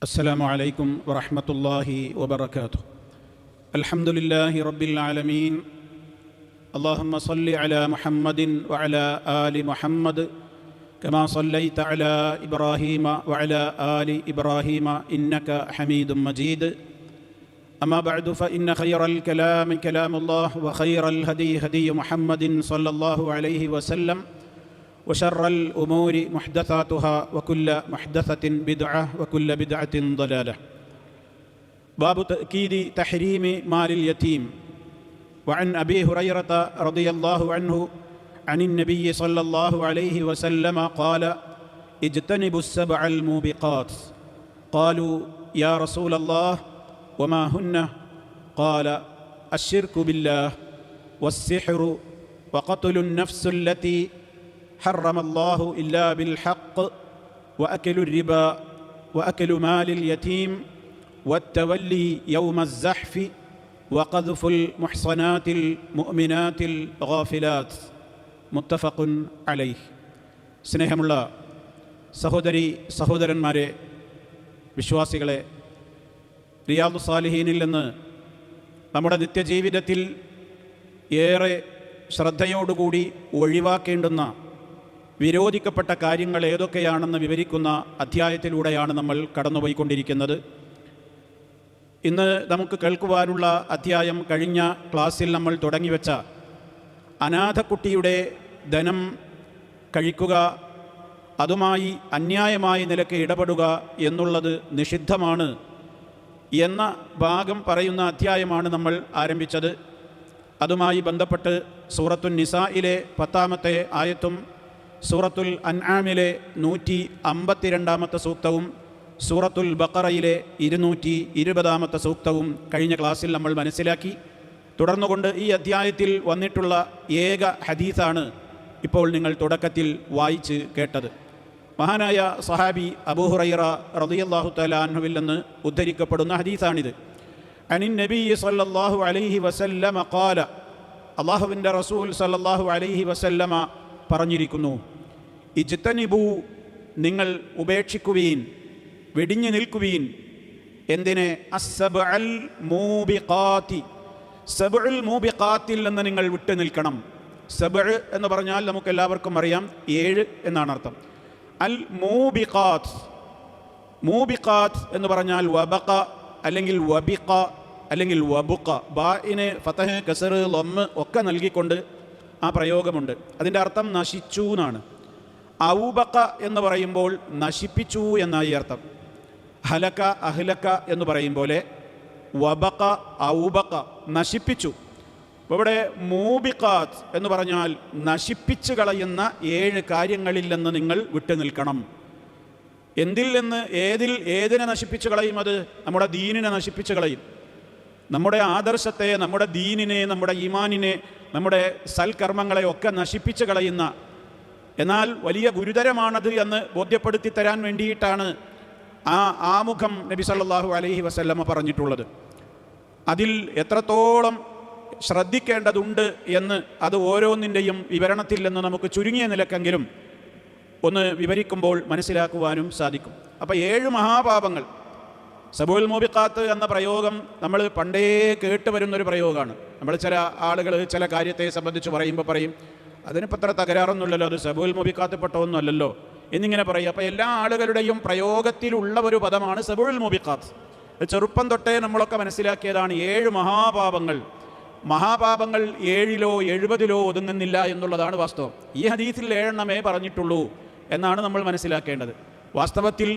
السلام عليكم ورحمة الله وبركاته. الحمد لله رب العالمين. اللهم صل على محمد وعلى آل محمد كما صليت على إبراهيم وعلى آل إبراهيم إنك حميد مجيد. أما بعد فإن خير الكلام كلام الله وخير الهدي هدي محمد صلى الله عليه وسلم وشر الأمور محدثاتها وكل محدثة بدعة وكل بدعة ضلالة. باب تأكيد تحريم مال اليتيم. وعن أبي هريرة رضي الله عنه عن النبي صلى الله عليه وسلم قال: اجتنبوا السبع الموبقات. قالوا: يا رسول الله وما هن؟ قال: الشرك بالله والسحر وقتل النفس التي حرم الله إلا بالحق وأكل الربا وأكل مال اليتيم والتولي يوم الزحف وقذف المحصنات المؤمنات الغافلات. മുത്തഫഖ് അലൈഹി. സ്നേഹമുള്ള സഹോദരന്മാരെ, വിശ്വാസികളെ, റിയാദു സാലിഹീനിൽ നിന്ന് നമ്മുടെ നിത്യജീവിതത്തിൽ ഏറെ ശ്രദ്ധയോടുകൂടി ഒഴിവാക്കേണ്ടുന്ന വിരോധിക്കപ്പെട്ട കാര്യങ്ങൾ ഏതൊക്കെയാണെന്ന് വിവരിക്കുന്ന അധ്യായത്തിലൂടെയാണ് നമ്മൾ കടന്നുപോയിക്കൊണ്ടിരിക്കുന്നത്. ഇന്ന് നമുക്ക് കേൾക്കുവാനുള്ള അധ്യായം കഴിഞ്ഞ ക്ലാസ്സിൽ നമ്മൾ തുടങ്ങിവെച്ച അനാഥക്കുട്ടിയുടെ ധനം കഴിക്കുക, അതുമായി അന്യായമായ നിലയ്ക്ക് ഇടപെടുക എന്നുള്ളത് നിഷിദ്ധമാണ് എന്ന ഭാഗം പറയുന്ന അധ്യായമാണ് നമ്മൾ ആരംഭിച്ചത്. അതുമായി ബന്ധപ്പെട്ട് സൂറത്തുൽ നിസായിലെ 10-ാമത്തെ ആയത്തും സൂറത്തുൽ അൻആമിലെ 152-ാമത്തെ സൂക്തവും സൂറത്തുൽ ബഖറയിലെ 220-ാമത്തെ സൂക്തവും കഴിഞ്ഞ ക്ലാസ്സിൽ നമ്മൾ മനസ്സിലാക്കി. തുടർന്നുകൊണ്ട് ഈ അധ്യായത്തിൽ വന്നിട്ടുള്ള ഏക ഹദീസാണ് ഇപ്പോൾ നിങ്ങൾ തുടക്കത്തിൽ വായിച്ച് കേട്ടത്. മഹാനായ സഹാബി അബൂ ഹുറൈറ റളിയല്ലാഹു തആല അൻഹുവിൽ നിന്ന് ഉദ്ധരിക്കപ്പെടുന്ന ഹദീസാണിത്. അനിൻ നബി സല്ലല്ലാഹു അലൈഹി വസല്ലമ ഖാല, അല്ലാഹുവിൻ്റെ റസൂൽ സല്ലല്ലാഹു അലൈഹി വസല്ലമ പറഞ്ഞിരിക്കുന്നു: ഇജ്തനിബു, നിങ്ങൾ ഉപേക്ഷിക്കുവീൻ, വെടിഞ്ഞു നിൽക്കുവീൻ. എന്തിനെ? അസ്സബ്അൽ മൂബിഖാത്തി, സബ്ഉൽ മൂബിഖാത്തിൽ നിന്ന് നിങ്ങൾ വിട്ടു നിൽക്കണം. സബ്അ് എന്ന് പറഞ്ഞാൽ നമുക്കെല്ലാവർക്കും അറിയാം 7 എന്നാണ് അർത്ഥം. അൽ മൂബിഖാത്ത്, മൂബിഖാത്ത് എന്ന് പറഞ്ഞാൽ വബഖ അല്ലെങ്കിൽ വബിഖ അല്ലെങ്കിൽ വബുഖ, ബാഇന് ഫതഹ് കസർ ലമ്മ് ഒക്കെ നൽകിക്കൊണ്ട് ആ പ്രയോഗമുണ്ട്. അതിൻ്റെ അർത്ഥം നശിച്ചു എന്നാണ്. ഔബഖ എന്ന് പറയുമ്പോൾ നശിപ്പിച്ചു എന്നായി അർത്ഥം. ഹലക അഹ്ലക എന്ന് പറയും പോലെ വബഖ ഔബഖ, നശിപ്പിച്ചു. അപ്പോൾ ഇവിടെ മൂബിഖാത്ത് എന്ന് പറഞ്ഞാൽ നശിപ്പിച്ചു കളയുന്ന 7 കാര്യങ്ങളിൽ നിന്ന് നിങ്ങൾ വിട്ടു നിൽക്കണം. എന്തിൽ നിന്ന്? ഏതിനെ നശിപ്പിച്ചു കളയും? അത് നമ്മുടെ ദീനിനെ നശിപ്പിച്ചു കളയും. നമ്മുടെ ആദർശത്തെ, നമ്മുടെ ദീനിനെ, നമ്മുടെ ഈമാനിനെ, നമ്മുടെ സൽക്കർമ്മങ്ങളെ ഒക്കെ നശിപ്പിച്ചു കളയുന്ന, എന്നാൽ വലിയ ഗുരുതരമാണത് എന്ന് ബോധ്യപ്പെടുത്തി തരാൻ വേണ്ടിയിട്ടാണ് ആ ആമുഖം നബി സല്ലല്ലാഹു അലൈഹി വസല്ലമ പറഞ്ഞിട്ടുള്ളത്. അതിൽ എത്രത്തോളം ശ്രദ്ധിക്കേണ്ടതുണ്ട് എന്ന് അത് ഓരോന്നിൻ്റെയും വിവരണത്തിൽ നിന്ന് നമുക്ക് ചുരുങ്ങിയ നിലക്കെങ്കിലും ഒന്ന് വിവരിക്കുമ്പോൾ മനസ്സിലാക്കുവാനും സാധിക്കും. അപ്പോൾ 7 മഹാപാപങ്ങൾ. സബുൽ മൂബിഖാത്ത് എന്ന പ്രയോഗം നമ്മൾ പണ്ടേ കേട്ട് വരുന്നൊരു പ്രയോഗമാണ്. നമ്മൾ ചില ആളുകൾ ചില കാര്യത്തെ സംബന്ധിച്ച് പറയുമ്പോൾ പറയും, അതിനിപ്പോൾ അത്ര തകരാറൊന്നുമില്ലല്ലോ, അത് സബുൽ മൂബിഖാത്ത് പെട്ടതൊന്നും അല്ലല്ലോ എന്നിങ്ങനെ പറയും. അപ്പോൾ എല്ലാ ആളുകളുടെയും പ്രയോഗത്തിലുള്ള ഒരു പദമാണ് സബുൽ മൂബിഖാത്ത്. ചെറുപ്പം തൊട്ടേ നമ്മളൊക്കെ മനസ്സിലാക്കിയതാണ് 7 മഹാപാപങ്ങൾ. മഹാപാപങ്ങൾ 7ലോ 70ലോ ഒതുങ്ങുന്നില്ല എന്നുള്ളതാണ് വാസ്തവം. ഈ ഹദീസിൽ 7 പറഞ്ഞിട്ടുള്ളൂ എന്നാണ് നമ്മൾ മനസ്സിലാക്കേണ്ടത്. വാസ്തവത്തിൽ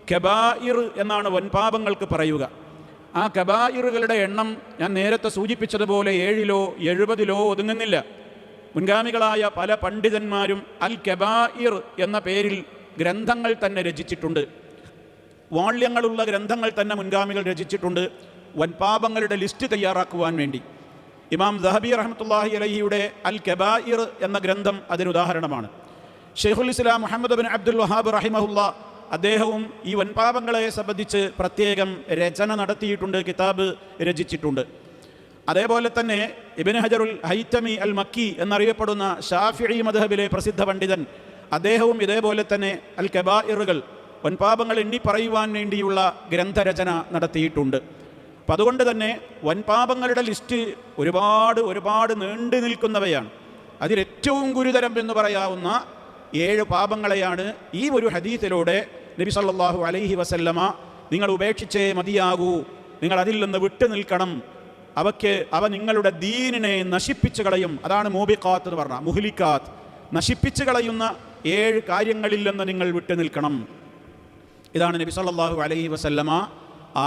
കബായിർ എന്നാണ് വൻപാപങ്ങൾക്ക് പറയുക. ആ കബായിറുകളുടെ എണ്ണം ഞാൻ നേരത്തെ സൂചിപ്പിച്ചതുപോലെ 7ലോ 70ലോ ഒതുങ്ങുന്നില്ല. മുൻഗാമികളായ പല പണ്ഡിതന്മാരും അൽ കബായിർ എന്ന പേരിൽ ഗ്രന്ഥങ്ങൾ തന്നെ രചിച്ചിട്ടുണ്ട്. വാള്യങ്ങളുള്ള ഗ്രന്ഥങ്ങൾ തന്നെ മുൻഗാമികൾ രചിച്ചിട്ടുണ്ട് വൻപാപങ്ങളുടെ ലിസ്റ്റ് തയ്യാറാക്കുവാൻ വേണ്ടി. ഇമാം ദഹബി റഹ്മത്തുള്ളാഹി അലൈഹിയുടെ അൽ കബായിർ എന്ന ഗ്രന്ഥം അതിനുദാഹരണമാണ്. ഷെയ്ഖുൽ ഇസ്ലാം മുഹമ്മദ് ബിൻ അബ്ദുൽ വഹാബ് റഹിമഹുല്ലാ അദ്ദേഹവും ഈ വൻപാപങ്ങളെ സംബന്ധിച്ച് പ്രത്യേകം രചന നടത്തിയിട്ടുണ്ട്, കിതാബ് രചിച്ചിട്ടുണ്ട്. അതേപോലെ തന്നെ ഇബ്നു ഹജറുൽ ഹൈതമി അൽ മക്കി എന്നറിയപ്പെടുന്ന ഷാഫിഈ മദ്ഹബിലെ പ്രസിദ്ധ പണ്ഡിതൻ അദ്ദേഹവും ഇതേപോലെ തന്നെ അൽ കബായിറുകൾ വൻപാപങ്ങൾ എണ്ണി പറയുവാൻ വേണ്ടിയുള്ള ഗ്രന്ഥരചന നടത്തിയിട്ടുണ്ട്. അപ്പം അതുകൊണ്ട് തന്നെ വൻപാപങ്ങളുടെ ലിസ്റ്റ് ഒരുപാട് നീണ്ടു നിൽക്കുന്നവയാണ്. അതിലേറ്റവും ഗുരുതരം എന്ന് പറയാവുന്ന 7 പാപങ്ങളെയാണ് ഈ ഒരു ഹദീസിലൂടെ നബി സല്ലല്ലാഹു അലൈഹി വസല്ലമ നിങ്ങൾ ഉപേക്ഷിച്ചേ മതിയാകൂ, നിങ്ങൾ അതിൽ നിന്ന് വിട്ടു നിൽക്കണം, അവ നിങ്ങളുടെ ദീനിനെ നശിപ്പിച്ചു കളയും. അതാണ് മൂബിഖാത്ത് എന്ന് പറഞ്ഞാൽ, മുഹ്ലിക്കാത്ത്, നശിപ്പിച്ചു കളയുന്ന 7 കാര്യങ്ങളിൽ നിന്ന് നിങ്ങൾ വിട്ടു നിൽക്കണം. ഇതാണ് നബി സല്ലല്ലാഹു അലൈഹി വസല്ലമ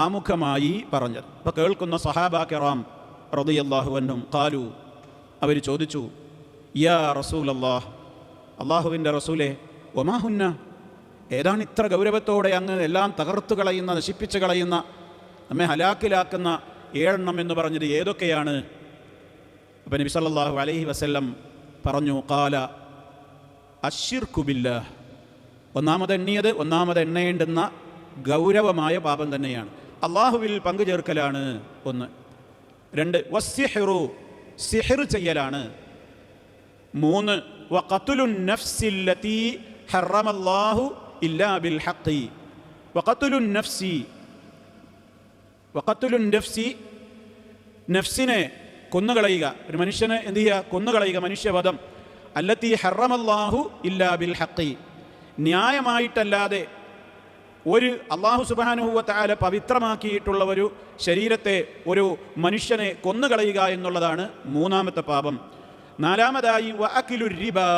ആമുഖമായി പറഞ്ഞത്. അപ്പോൾ കേൾക്കുന്ന സഹാബാ കിറാം റളിയല്ലാഹു അൻഹും ഖാലു, അവർ ചോദിച്ചു, യാ റസൂലല്ലാഹ്, അള്ളാഹുവിൻ്റെ റസൂലേ, വമാ ഹുന്ന, ഏതാണ് ഇത്ര ഗൗരവത്തോടെ അങ്ങ് എല്ലാം തകർത്തു കളയുന്ന, നശിപ്പിച്ചു കളയുന്ന, നമ്മെ ഹലാക്കിലാക്കുന്ന 7 എന്ന് പറഞ്ഞത് ഏതൊക്കെയാണ്? അപ്പം നബി സല്ലല്ലാഹു അലൈഹി വസല്ലം പറഞ്ഞു, ഖാല അശ്ശിർക്കു ബില്ലാഹ്, ഒന്നാമത് എണ്ണേണ്ടുന്ന ഗൗരവമായ പാപം തന്നെയാണ്, അള്ളാഹുവിൽ പങ്കു ചേർക്കലാണ് 1. 2 വസ്സിഹ്റു, സിഹ്ർ ചെയ്യലാണ്. 3 വഖത്ലുൻ നഫ്സില്ലതി ഹറമല്ലാഹു ഇല്ലാ ബിൽ ഹഖ്, വഖത്ലുൻ നഫ്സി, നഫ്സിനെ കൊന്നുകളയുക, ഒരു മനുഷ്യനെ എന്ത് ചെയ്യുക, കൊന്നുകളയുക, മനുഷ്യവധം. അല്ലത്തി ഹറമല്ലാഹു ഇല്ലാ ബിൽ ഹഖ്, ന്യായമായിട്ടല്ലാതെ ഒരു അള്ളാഹു സുബ്ഹാനഹു വ തആല പവിത്രമാക്കിയിട്ടുള്ള ഒരു ശരീരത്തെ, ഒരു മനുഷ്യനെ കൊന്നുകളയുക എന്നുള്ളതാണ് 3ാമത്തെ പാപം. 4ാമതായി വ അക്ലു റിബാ,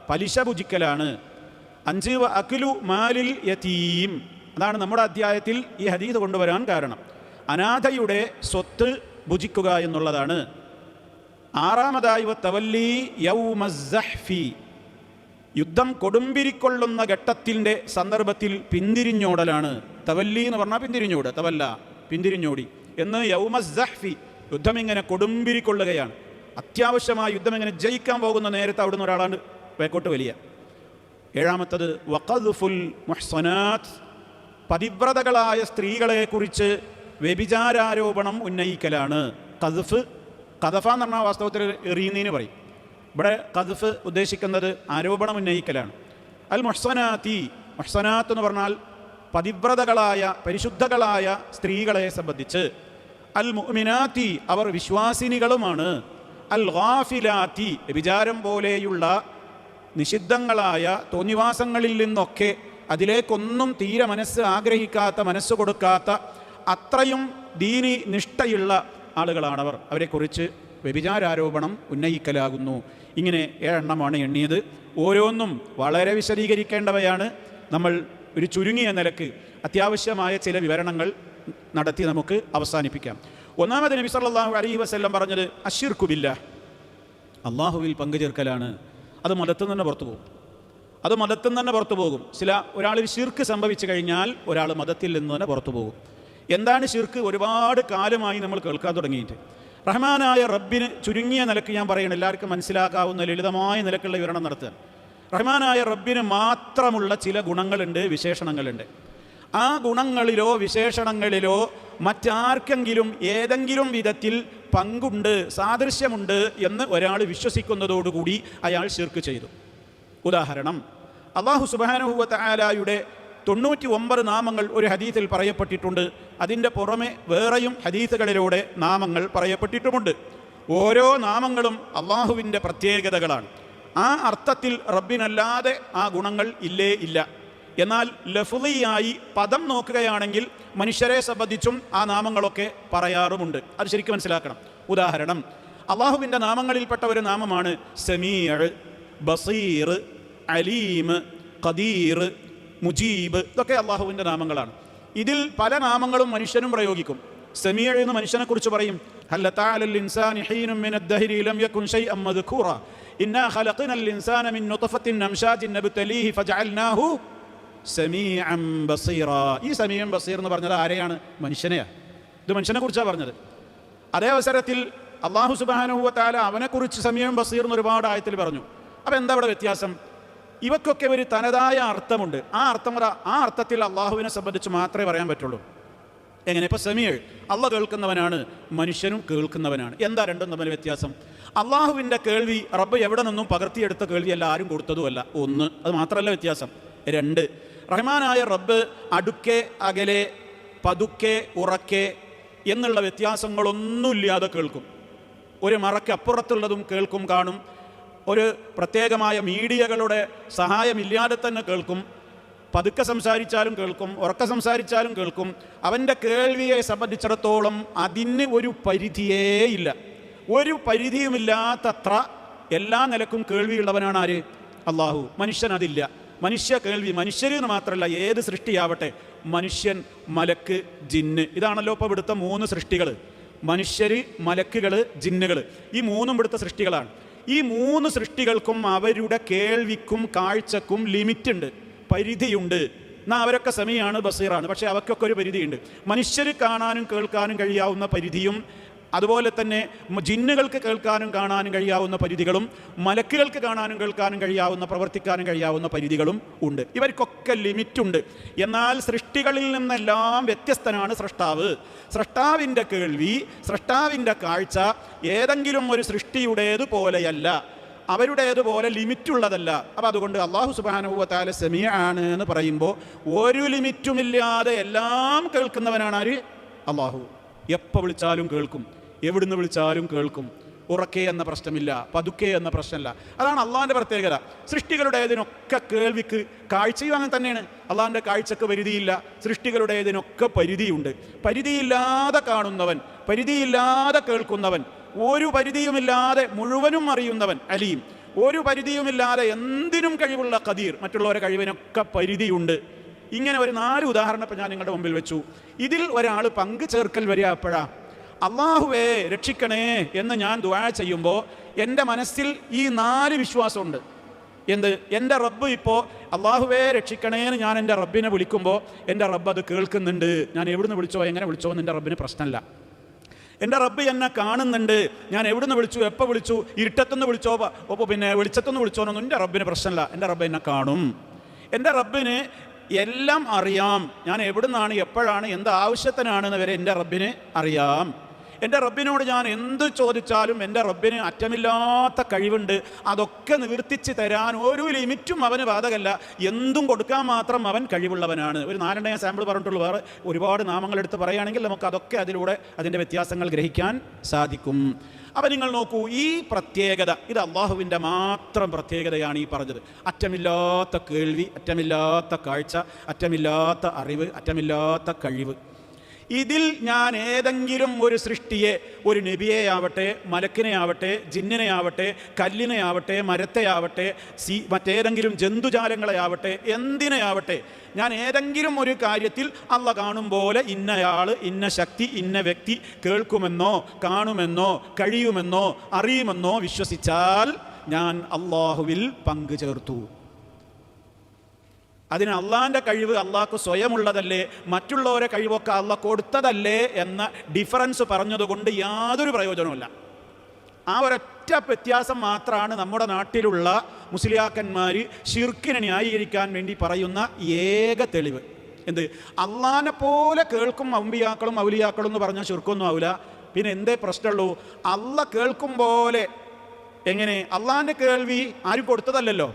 പലിശ ഭുജിക്കലാണ്. 5 വ അക്ലു മാലിൽ യതീം, അതാണ് നമ്മുടെ അധ്യായത്തിൽ ഈ ഹദീസ് കൊണ്ടുവരാൻ കാരണം, അനാഥയുടെ സ്വത്ത് ഭുജിക്കുക എന്നുള്ളതാണ്. 6ാമതായി വ തവല്ലി യൗമസ്സഹ്ഫി, യുദ്ധം കൊടുമ്പിരിക്കൊള്ളുന്ന ഘട്ടത്തിൻ്റെ സന്ദർഭത്തിൽ പിന്തിരിഞ്ഞോടലാണ്. തവല്ലി എന്ന് പറഞ്ഞാൽ പിന്തിരിഞ്ഞോട്, തവല്ല പിന്തിരിഞ്ഞോടി എന്ന്. യൗമസ്സഹ്ഫി, യുദ്ധം ഇങ്ങനെ കൊടുമ്പിരിക്കൊള്ളുകയാണ്, അത്യാവശ്യമായ യുദ്ധം ഇങ്ങനെ ജയിക്കാൻ പോകുന്ന നേരത്തെ അവിടുന്ന് ഒരാളാണ് വേക്കോട്ട് വലിയ. 7ാമത്തത് വഖദ്ഫുൽ മുഹ്സനാത്ത്, പതിവ്രതകളായ സ്ത്രീകളെക്കുറിച്ച് വ്യഭിചാരാരോപണം ഉന്നയിക്കലാണ്. ഖദഫ എന്ന് പറഞ്ഞാൽ വാസ്തവത്തിൽ എറിയുന്നതിന് പറയും, ഇവിടെ ഖദ്ഫ് ഉദ്ദേശിക്കുന്നത് ആരോപണം ഉന്നയിക്കലാണ്. അൽ മുഹ്സനാത്തി, മുഹ്സനാത്ത് എന്ന് പറഞ്ഞാൽ പതിവ്രതകളായ പരിശുദ്ധകളായ സ്ത്രീകളെ സംബന്ധിച്ച്. അൽ മുഅ്മിനാത്തി, അവർ വിശ്വാസിനികളുമാണ്. അൽ ഗാഫിലാത്തി, വ്യഭിചാരം പോലെയുള്ള നിഷിദ്ധങ്ങളായ തോന്നിവാസങ്ങളിൽ നിന്നൊക്കെ അതിലേക്കൊന്നും തീരെ മനസ്സ് ആഗ്രഹിക്കാത്ത, മനസ്സ് കൊടുക്കാത്ത അത്രയും ദീനി നിഷ്ഠയുള്ള ആളുകളാണവർ. അവരെക്കുറിച്ച് വ്യഭിചാരാരോപണം ഉന്നയിക്കലാകുന്നു. ഇങ്ങനെ 7 എണ്ണിയത്. ഓരോന്നും വളരെ വിശദീകരിക്കേണ്ടവയാണ്. നമ്മൾ ഒരു ചുരുങ്ങിയ നിലക്ക് അത്യാവശ്യമായ ചില വിവരണങ്ങൾ നടത്തി നമുക്ക് അവസാനിപ്പിക്കാം. 1ാമത് നബി സല്ലല്ലാഹു അലൈഹി വസല്ലം പറഞ്ഞത് അശ്ശിർക്കു ബില്ലാഹ്, അള്ളാഹുവിൽ പങ്കുചേർക്കലാണ്. അത് മതത്തിൽ നിന്ന് പുറത്തു പോകും. ഒരാളിൽ ശിർക്ക് സംഭവിച്ചു കഴിഞ്ഞാൽ ഒരാൾ മതത്തിൽ നിന്ന് തന്നെ പുറത്തു പോകും. എന്താണ് ശിർക്ക്? ഒരുപാട് കാലമായി നമ്മൾ കേൾക്കാൻ തുടങ്ങിയിട്ട്. റഹ്മാനായ റബ്ബിന് ചുരുങ്ങിയ നിലക്ക് ഞാൻ പറയണം, എല്ലാവർക്കും മനസ്സിലാക്കാവുന്ന ലളിതമായ നിലക്കുള്ള വിവരണം നടത്തുക. റഹ്മാനായ റബ്ബിന് മാത്രമുള്ള ചില ഗുണങ്ങളുണ്ട്, വിശേഷണങ്ങളുണ്ട്. ആ ഗുണങ്ങളിലോ വിശേഷണങ്ങളിലോ മറ്റാർക്കെങ്കിലും ഏതെങ്കിലും വിധത്തിൽ പങ്കുണ്ട്, സാദൃശ്യമുണ്ട് എന്ന് ഒരാൾ വിശ്വസിക്കുന്നതോടുകൂടി അയാൾ ശിർക്ക് ചെയ്തു. ഉദാഹരണം, അല്ലാഹു സുബ്ഹാനഹു വ തആലയുടെ 99 നാമങ്ങൾ ഒരു ഹദീസിൽ പറയപ്പെട്ടിട്ടുണ്ട്. അതിൻ്റെ പുറമെ വേറെയും ഹദീസുകളിലൂടെ നാമങ്ങൾ പറയപ്പെട്ടിട്ടുമുണ്ട്. ഓരോ നാമങ്ങളും അള്ളാഹുവിൻ്റെ പ്രത്യേകതകളാണ്. ആ അർത്ഥത്തിൽ റബ്ബിനല്ലാതെ ആ ഗുണങ്ങൾ ഇല്ല. എന്നാൽ ലഫ്ളിയായി പദം നോക്കുകയാണെങ്കിൽ മനുഷ്യരെ സംബന്ധിച്ചും ആ നാമങ്ങളൊക്കെ പറയാറുമുണ്ട്. അത് ശരിക്കും മനസ്സിലാക്കണം. ഉദാഹരണം, അള്ളാഹുവിൻ്റെ നാമങ്ങളിൽപ്പെട്ട ഒരു നാമമാണ് സമീഅ്, ബസീർ, അലീം, ഖദീർ, മുജീബ്. ഇതൊക്കെ അള്ളാഹുവിൻ്റെ നാമങ്ങളാണ്. ഇതിൽ പല നാമങ്ങളും മനുഷ്യനും പ്രയോഗിക്കും. സമീഅ് എന്ന് മനുഷ്യനെക്കുറിച്ച് പറയും, ഹൽ അതാ അലൽ ഇൻസാനി ഹീനും മിനദ് ദഹരി ലം യകുൻ ശൈഅൻ മദ്കൂറ ഇന്നാ ഖലഖനൽ ഇൻസാന മിൻ നുത്ഫത്തിൻ അംശാജിൻ നബ്തലീഹി ഫജഅൽനാഹു സമീഅൻ ബസീറ. ഈ സമീഅൻ ബസീർ എന്ന് പറഞ്ഞത് ആരെയാണ്? മനുഷ്യനെയാണ്. ഇത് മനുഷ്യനെ കുറിച്ചാണ് പറഞ്ഞത്. അതേ അവസരത്തിൽ അല്ലാഹു സുബ്ഹാനഹു വ തആല അവനെക്കുറിച്ച് സമീഅൻ ബസീർ എന്ന് ഒരുപാട് ആയത്തിൽ പറഞ്ഞു. അപ്പോൾ എന്താ ഇവിടെ വ്യത്യാസം? ഇവക്കൊക്കെ ഒരു തനതായ അർത്ഥമുണ്ട്. ആ അർത്ഥത്തിൽ അള്ളാഹുവിനെ സംബന്ധിച്ച് മാത്രമേ പറയാൻ പറ്റുള്ളൂ. എങ്ങനെ? ഇപ്പോൾ സമീഅ്, അള്ളാഹ് കേൾക്കുന്നവനാണ്, മനുഷ്യനും കേൾക്കുന്നവനാണ്. എന്താ രണ്ടും തമ്മിൽ വ്യത്യാസം? അള്ളാഹുവിൻ്റെ കേൾവി റബ്ബ് എവിടെ നിന്നും പകർത്തിയെടുത്ത കേൾവിയല്ല, ആരും കൊടുത്തതുമല്ല. 1, അത് മാത്രമല്ല വ്യത്യാസം. 2, റഹ്മാനായ റബ്ബ് അടുക്കെ, അകലെ, പതുക്കെ, ഉറക്കെ എന്നുള്ള വ്യത്യാസങ്ങളൊന്നുമില്ലാതെ കേൾക്കും. ഒരു മറക്കപ്പുറത്തുള്ളതും കേൾക്കും, കാണും. ഒരു പ്രത്യേകമായ മീഡിയകളുടെ സഹായമില്ലാതെ തന്നെ കേൾക്കും. പതുക്കെ സംസാരിച്ചാലും കേൾക്കും, ഉറക്കെ സംസാരിച്ചാലും കേൾക്കും. അവൻ്റെ കേൾവിയെ സംബന്ധിച്ചിടത്തോളം അതിന് ഒരു പരിധിയേ ഇല്ല. ഒരു പരിധിയുമില്ലാത്തത്ര എല്ലാ നിലക്കും കേൾവിയുള്ളവനാണ് ആര്? അള്ളാഹു. മനുഷ്യനതില്ല. മനുഷ്യ കേൾവി, മനുഷ്യരെന്ന് മാത്രമല്ല ഏത് സൃഷ്ടിയാവട്ടെ, മനുഷ്യൻ, മലക്ക്, ജിന്ന്, ഇതാണല്ലോ ഇപ്പോൾ ഇവിടുത്തെ 3 സൃഷ്ടികൾ. മനുഷ്യർ, മലക്കുകൾ, ജിന്നുകൾ, ഈ 3 ഇവിടുത്തെ സൃഷ്ടികളാണ്. ഈ 3 സൃഷ്ടികൾക്കും അവരുടെ കേൾവിക്കും കാഴ്ചക്കും ലിമിറ്റുണ്ട്, പരിധിയുണ്ട്. എന്നാൽ അവരൊക്കെ സമീയാണ്, ബസീറാണ്. പക്ഷേ അവയ്ക്കൊക്കെ ഒരു പരിധിയുണ്ട്. മനുഷ്യർ കാണാനും കേൾക്കാനും കഴിയാവുന്ന പരിധിയും, അതുപോലെ തന്നെ ജിന്നുകൾക്ക് കേൾക്കാനും കാണാനും കഴിയാവുന്ന പരിധികളും, മലക്കുകൾക്ക് കാണാനും കേൾക്കാനും കഴിയാവുന്ന, പ്രവർത്തിക്കാനും കഴിയാവുന്ന പരിധികളും ഉണ്ട്. ഇവർക്കൊക്കെ ലിമിറ്റുണ്ട്. എന്നാൽ സൃഷ്ടികളിൽ നിന്നെല്ലാം വ്യത്യസ്തനാണ് സ്രഷ്ടാവ്. സ്രഷ്ടാവിൻ്റെ കേൾവി, സ്രഷ്ടാവിൻ്റെ കാഴ്ച ഏതെങ്കിലും ഒരു സൃഷ്ടിയുടേത് പോലെയല്ല, അവരുടേതുപോലെ ലിമിറ്റുള്ളതല്ല. അപ്പം അതുകൊണ്ട് അള്ളാഹു സുബ്ഹാനഹു വ തആല സമീഅാണ് എന്ന് പറയുമ്പോൾ ഒരു ലിമിറ്റുമില്ലാതെ എല്ലാം കേൾക്കുന്നവനാണ് ആര്? അള്ളാഹു. എപ്പോൾ വിളിച്ചാലും കേൾക്കും, എവിടുന്ന് വിളിച്ചാലും കേൾക്കും. ഉറക്കെ എന്ന പ്രശ്നമില്ല, പതുക്കെ എന്ന പ്രശ്നമില്ല. അതാണ് അള്ളാഹിൻ്റെ പ്രത്യേകത. സൃഷ്ടികളുടേതിനൊക്കെ കേൾവിക്ക്, കാഴ്ചയും അങ്ങനെ തന്നെയാണ്. അള്ളാഹിൻ്റെ കാഴ്ചക്ക് പരിധിയില്ല, സൃഷ്ടികളുടേതിനൊക്കെ പരിധിയുണ്ട്. പരിധിയില്ലാതെ കാണുന്നവൻ, പരിധിയില്ലാതെ കേൾക്കുന്നവൻ, ഒരു പരിധിയുമില്ലാതെ മുഴുവനും അറിയുന്നവൻ അലീം, ഒരു പരിധിയുമില്ലാതെ എന്തിനും കഴിവുള്ള ഖദീർ, മറ്റുള്ളവരെ കഴിവിനൊക്കെ പരിധിയുണ്ട്. ഇങ്ങനെ ഒരു 4 ഉദാഹരണം ഇപ്പം ഞാൻ നിങ്ങളുടെ മുമ്പിൽ വെച്ചു. ഇതിൽ ഒരാൾ പങ്കു ചേർക്കൽ വരിക എപ്പോഴാ? അള്ളാഹുവേ രക്ഷിക്കണേ എന്ന് ഞാൻ ദുആ ചെയ്യുമ്പോൾ എൻ്റെ മനസ്സിൽ ഈ 4 വിശ്വാസമുണ്ട്. എന്ത്? എൻ്റെ റബ്ബ് ഇപ്പോൾ അള്ളാഹുവേ രക്ഷിക്കണേ എന്ന് ഞാൻ എൻ്റെ റബ്ബിനെ വിളിക്കുമ്പോൾ എൻ്റെ റബ്ബ് അത് കേൾക്കുന്നുണ്ട്. ഞാൻ എവിടുന്ന് വിളിച്ചോ, എങ്ങനെ വിളിച്ചോ എന്ന് എൻ്റെ റബ്ബിന് പ്രശ്നമല്ല. എൻ്റെ റബ്ബ് എന്നെ കാണുന്നുണ്ട്. ഞാൻ എവിടുന്ന് വിളിച്ചു, എപ്പോൾ വിളിച്ചു, ഇരുട്ടത്തുനിന്ന് വിളിച്ചോ, പിന്നെ വെളിച്ചത്തുനിന്ന് വിളിച്ചോന്നൊന്നും എൻ്റെ റബ്ബിന് പ്രശ്നമല്ല. എൻ്റെ റബ്ബ് എന്നെ കാണും. എൻ്റെ റബ്ബിന് എല്ലാം അറിയാം. ഞാൻ എവിടുന്നാണ്, എപ്പോഴാണ്, എന്ത് ആവശ്യത്തിനാണെന്ന് വരെ എൻ്റെ റബ്ബിന് അറിയാം. എൻ്റെ റബ്ബിനോട് ഞാൻ എന്ത് ചോദിച്ചാലും എൻ്റെ റബ്ബിന് അറ്റമില്ലാത്ത കഴിവുണ്ട്. അതൊക്കെ നിവർത്തിച്ച് തരാൻ ഒരു ലിമിറ്റും അവന് ബാധകമല്ല. എന്തും കൊടുക്കാൻ മാത്രം അവൻ കഴിവുള്ളവനാണ്. ഒരു 4 ഞാൻ സാമ്പിൾ പറഞ്ഞിട്ടുള്ളൂ. വേറെ ഒരുപാട് നാമങ്ങളെടുത്ത് പറയുകയാണെങ്കിൽ നമുക്ക് അതൊക്കെ അതിലൂടെ അതിൻ്റെ വ്യത്യാസങ്ങൾ ഗ്രഹിക്കാൻ സാധിക്കും. അപ്പം നിങ്ങൾ നോക്കൂ, ഈ പ്രത്യേകത ഇത് അള്ളാഹുവിൻ്റെ മാത്രം പ്രത്യേകതയാണ് ഈ പറഞ്ഞത്. അറ്റമില്ലാത്ത കേൾവി, അറ്റമില്ലാത്ത കാഴ്ച, അറ്റമില്ലാത്ത അറിവ്, അറ്റമില്ലാത്ത കഴിവ്. ഇതിൽ ഞാൻ ഏതെങ്കിലും ഒരു സൃഷ്ടിയെ, ഒരു നബിയെയാവട്ടെ, മലക്കിനെയാവട്ടെ, ജിന്നിനെയാവട്ടെ, കല്ലിനെയാവട്ടെ, മരത്തെയാവട്ടെ, മറ്റേതെങ്കിലും ജന്തുജാലങ്ങളെയാവട്ടെ, എന്തിനെയാവട്ടെ, ഞാൻ ഏതെങ്കിലും ഒരു കാര്യത്തിൽ അള്ള കാണും പോലെ ഇന്നയാൾ, ഇന്ന ശക്തി, ഇന്ന വ്യക്തി കേൾക്കുമെന്നോ കാണുമെന്നോ കഴിയുമെന്നോ അറിയുമെന്നോ വിശ്വസിച്ചാൽ ഞാൻ അള്ളാഹുവിൽ പങ്കു ചേർത്തു. അതിന് അള്ളാഹിൻ്റെ കഴിവ് അള്ളാഹ്ക്ക് സ്വയമുള്ളതല്ലേ, മറ്റുള്ളവരെ കഴിവൊക്കെ അള്ളാഹ് കൊടുത്തതല്ലേ എന്ന ഡിഫറൻസ് പറഞ്ഞതുകൊണ്ട് യാതൊരു പ്രയോജനവുമില്ല. ആ ഒരൊറ്റ വ്യത്യാസം മാത്രമാണ് നമ്മുടെ നാട്ടിലുള്ള മുസ്ലിയാക്കന്മാർ ശിർക്കിനെ ന്യായീകരിക്കാൻ വേണ്ടി പറയുന്ന ഏക തെളിവ്. എന്ത്? അള്ളാഹിനെ പോലെ കേൾക്കും അമ്പിയാക്കളും ഔലിയാക്കളും എന്ന് പറഞ്ഞാൽ ശിർക്കൊന്നും ആവില്ല. പിന്നെ എന്തേ പ്രശ്നമുള്ളൂ? അള്ളാഹ് കേൾക്കും പോലെ. എങ്ങനെ? അള്ളാഹിൻ്റെ കേൾവി ആരും കൊടുത്തതല്ലല്ലോ,